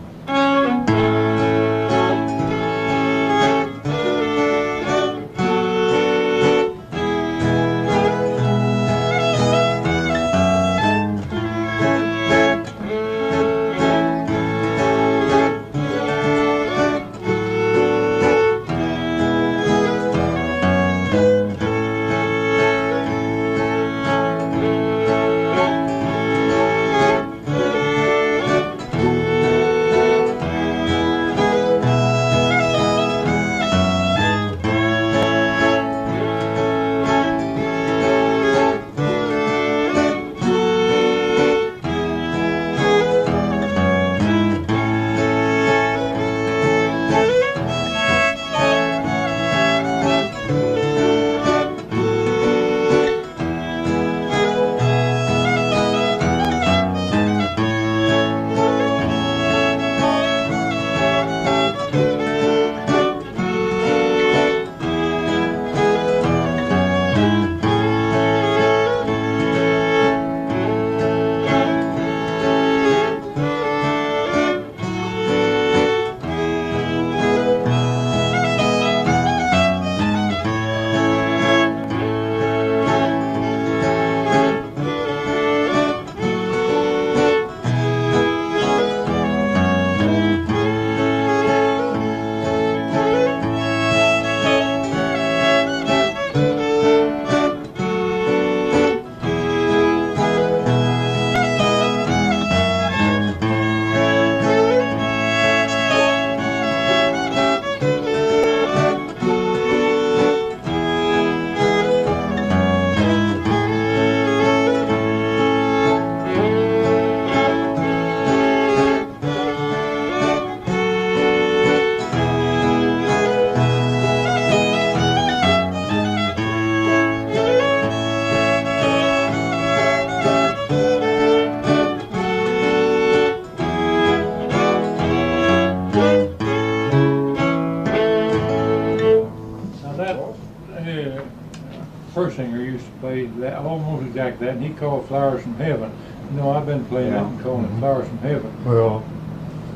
S1: Persinger used to play that, almost exactly that, and he called Flowers from Heaven. You know, I've been playing that and calling it Flowers from Heaven.
S3: Well,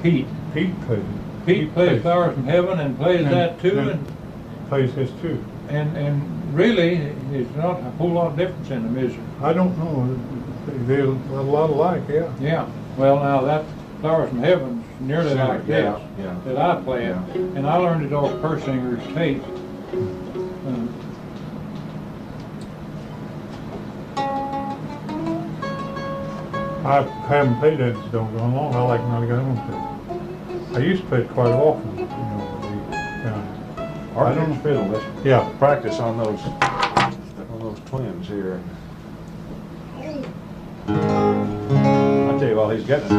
S1: Pete
S3: Pete plays it.
S1: Pete plays Flowers from Heaven and plays that too, and
S3: plays his too.
S1: really, there's not a whole lot of difference in them, is there?
S3: I don't know. They're a lot alike, yeah.
S1: Yeah. Well, now that Flowers from Heaven's nearly like this
S2: yeah.
S1: that I play it,
S2: Yeah.
S1: and I learned it off Persinger's tape.
S3: I haven't played that so long. I like not to get on to it. I used to play it quite often, you know.
S2: I don't fiddle. Let's
S3: Yeah.
S2: practice on those twins here. I tell you, while he's getting it,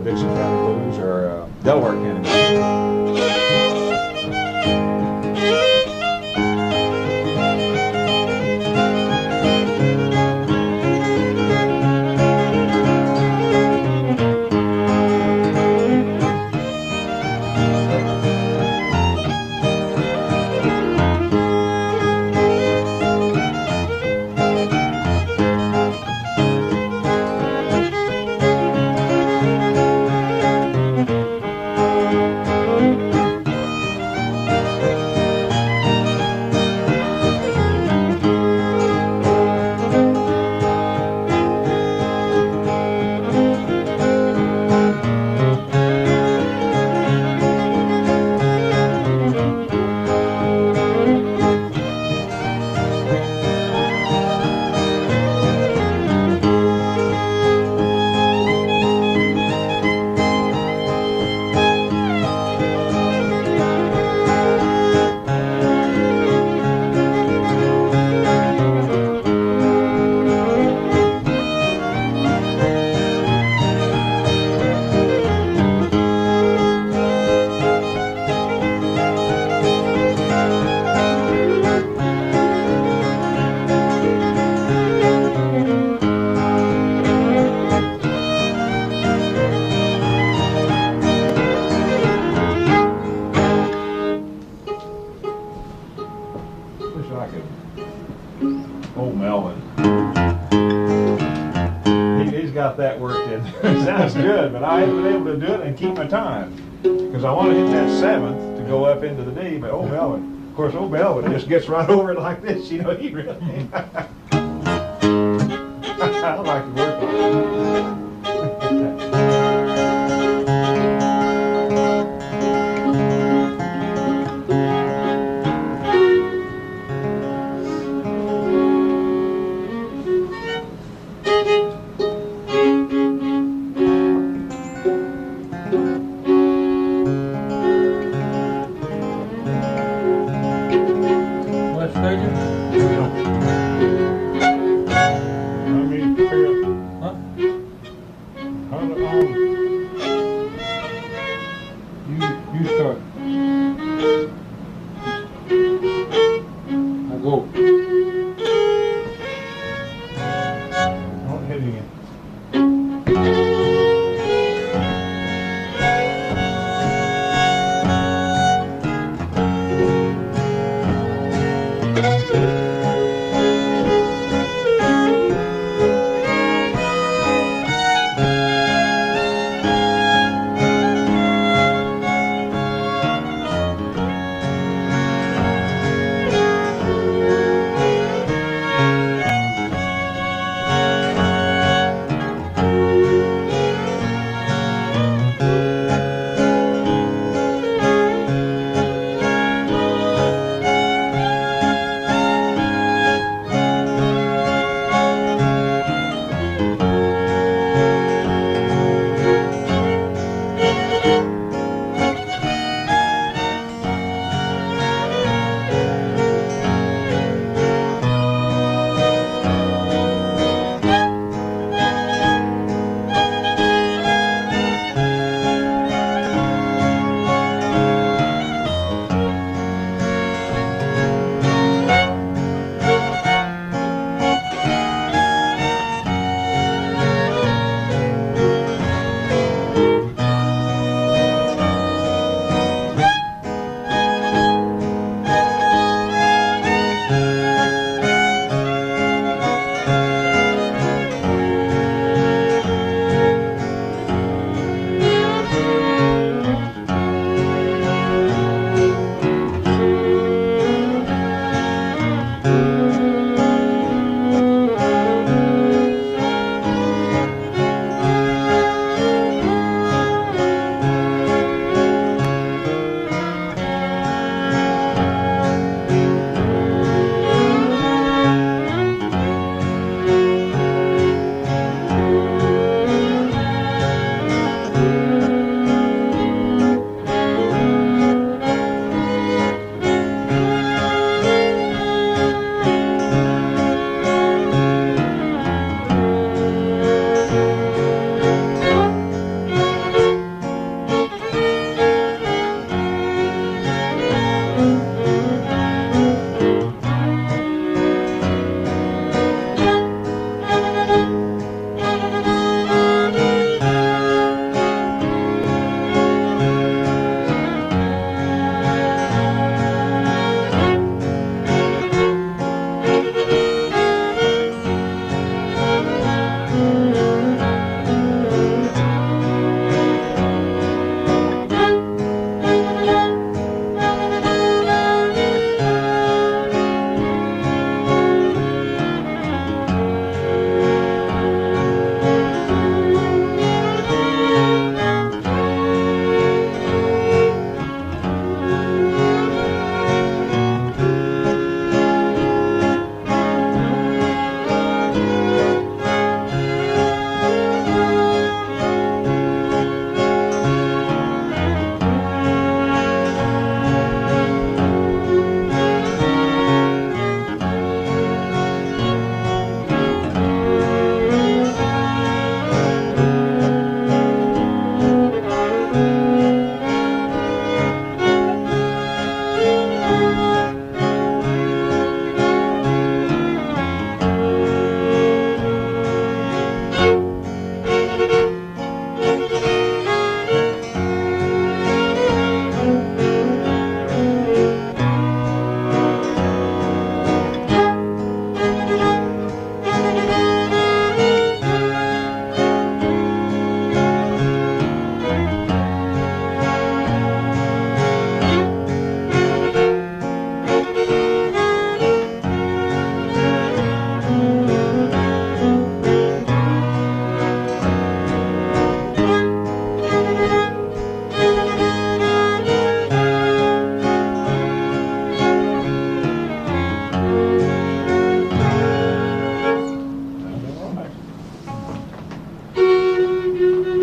S2: Dixon County Blues or Delaware County Blues. It sounds good, but I haven't been able to do it and keep my time. Because I want to hit that 7th to go up into the D, but old Melvin, of course, old Melvin just gets right over it like this, you know, he really, I like to work on it.
S3: Let me figure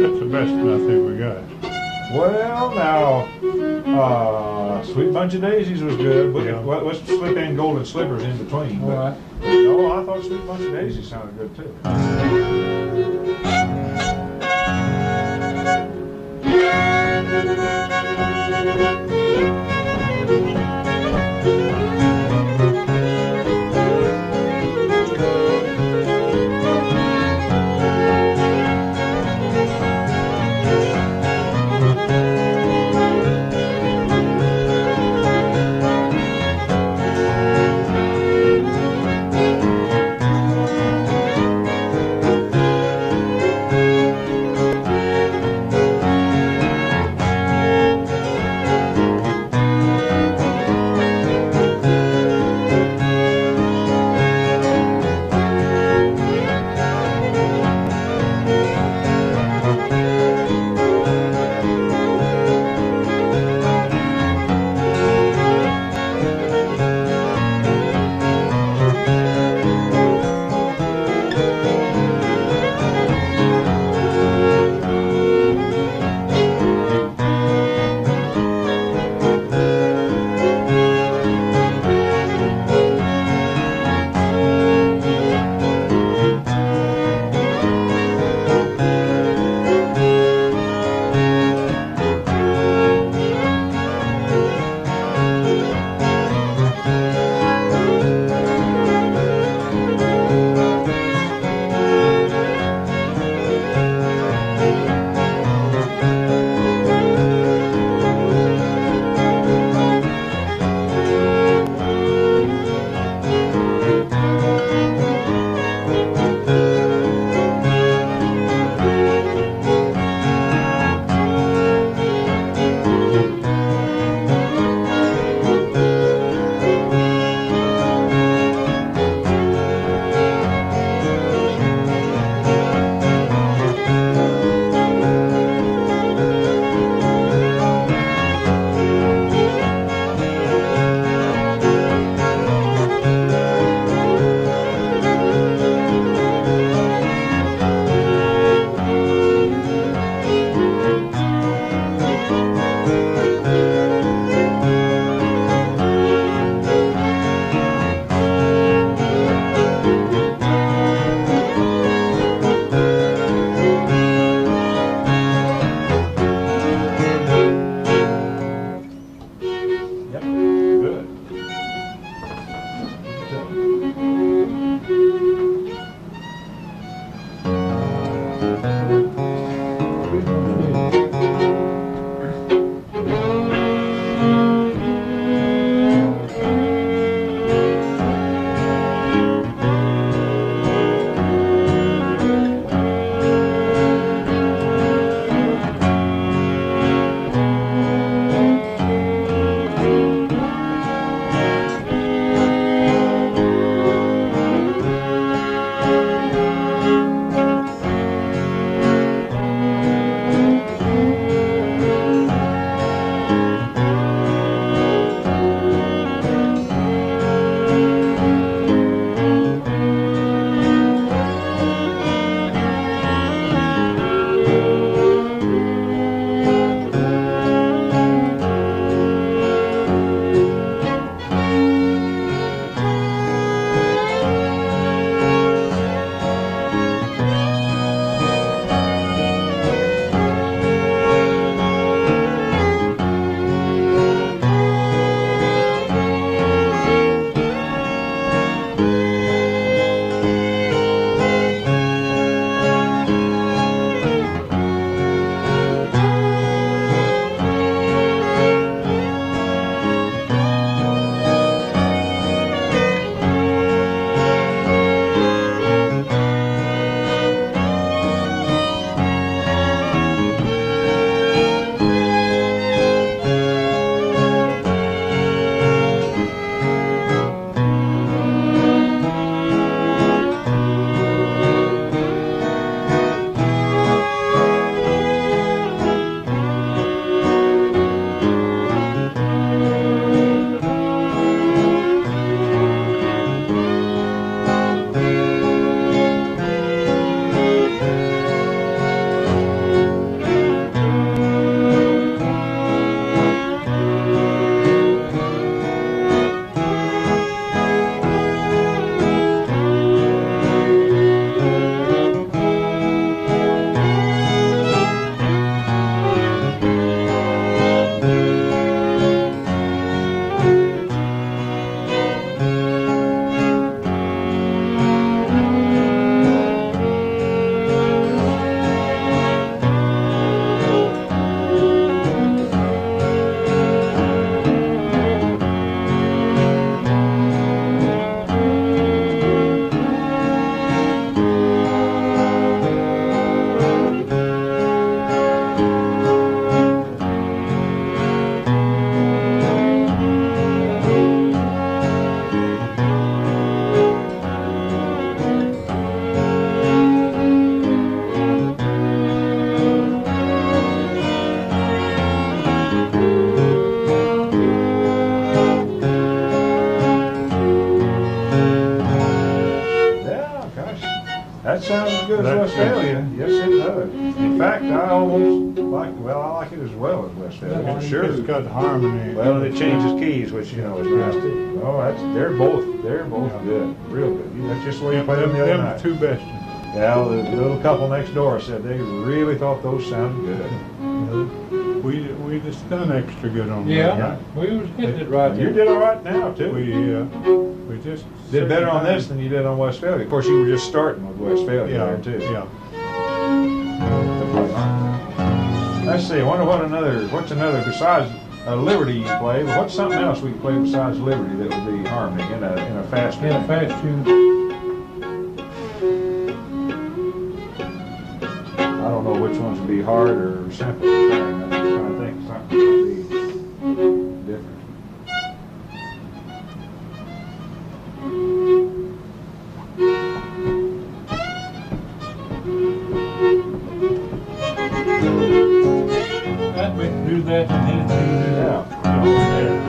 S3: That's the best one I think we got.
S2: Well, now, Sweet Bunch of Daisies was good.
S3: Yeah.
S2: Let's slip in Golden Slippers in between.
S1: All
S2: But,
S1: right.
S2: no, I thought Sweet Bunch of Daisies sounded good too. as good as Westphalia. Yes, it does. In fact, I almost like, well, I like it as well as Westphalia, for sure.
S3: It's got harmony.
S2: Well, it changes keys, which, you know, is nice too. Oh, they're both good, real good. That's just the way you played them the other night.
S3: Two best.
S2: Yeah, the little couple next door said they really thought those sounded good.
S3: We just done extra good on
S1: Yeah,
S3: that.
S1: we was getting it right
S2: You
S1: there.
S2: did all right now, too.
S3: We just
S2: Did better on this than you did on Westphalia. Of course, you were just starting with Westphalia
S3: Yeah,
S2: there, too.
S3: yeah.
S2: Let's see, I wonder what's another, besides Liberty you play, but what's something else we can play besides Liberty that would be harmony in a fast
S1: In a
S2: tune?
S1: fast tune.
S2: I don't know which ones would be hard or simple. I'm just trying to think of something that would be different.
S1: That we can do that and then do that.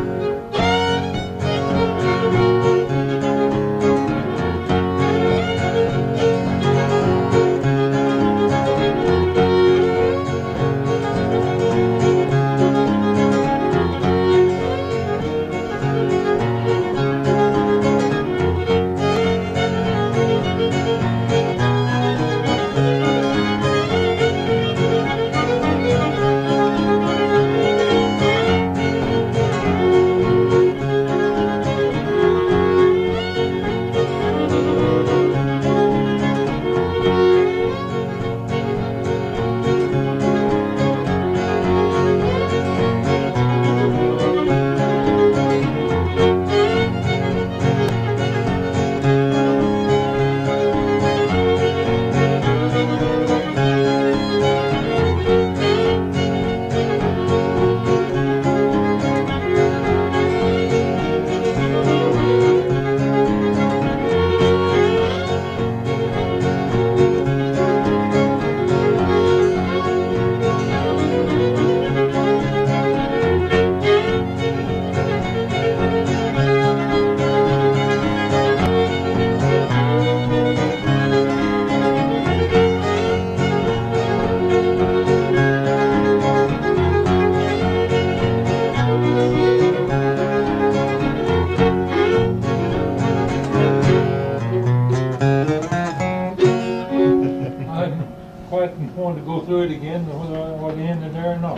S1: wanted to go through it again, whether I was in there or not.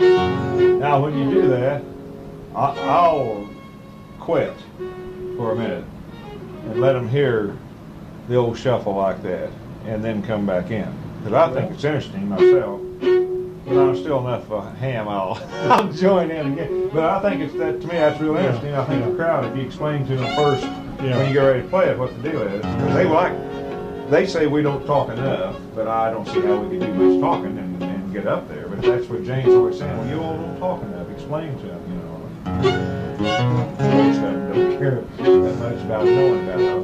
S2: Now, when you do that, I'll quit for a minute and let them hear the old shuffle like that, and then come back in. Because I think it's interesting myself. When I'm still enough of a ham, I'll join in again. But I think to me, that's real interesting. I think the crowd, if you explain to them first when you get ready to play it, what the deal is, because they say we don't talk enough, but I don't see how we can do much talking and get up there. But that's what Jane's always saying. Well, you all don't talk enough. Explain to them, you know. Most of them don't care that much about knowing about it.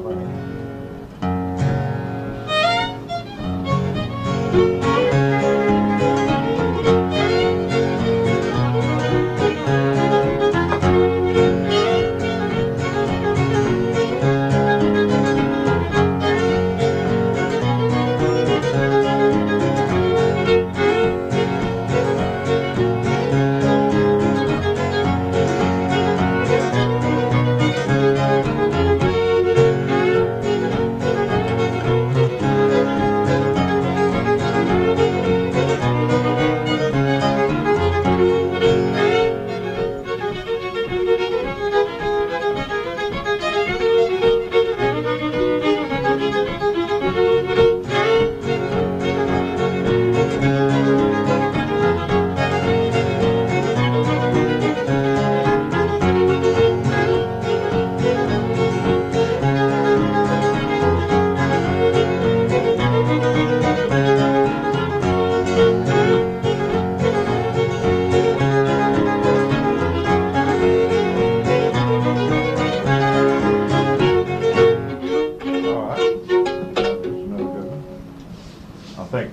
S2: I think.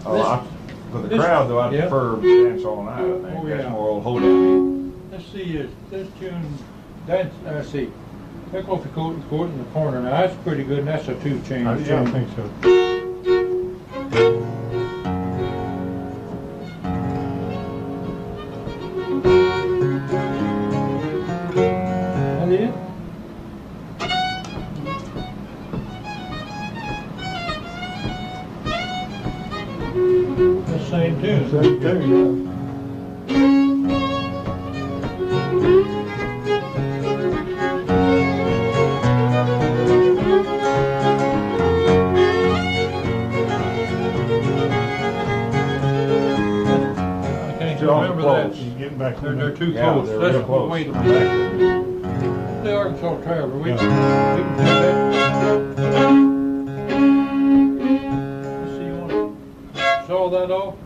S2: I prefer Dance All Night, I think. That's more old hoedown.
S1: Let's see, this tune, let's see. Take off your coat and coat in the corner. Now, that's pretty good, and that's a two-change.
S3: Yeah, I think so.
S1: That it?
S3: The same tune.
S1: Same tune,
S3: I can't
S2: They're all
S3: remember
S2: close.
S3: that. You're getting back
S1: They're
S3: there.
S1: too
S2: Yeah,
S1: close.
S2: they're
S1: That's
S2: real
S1: the
S2: close.
S1: way to back them. The Arkansas Traveler, we can do that. Let's see, you wanna saw that off?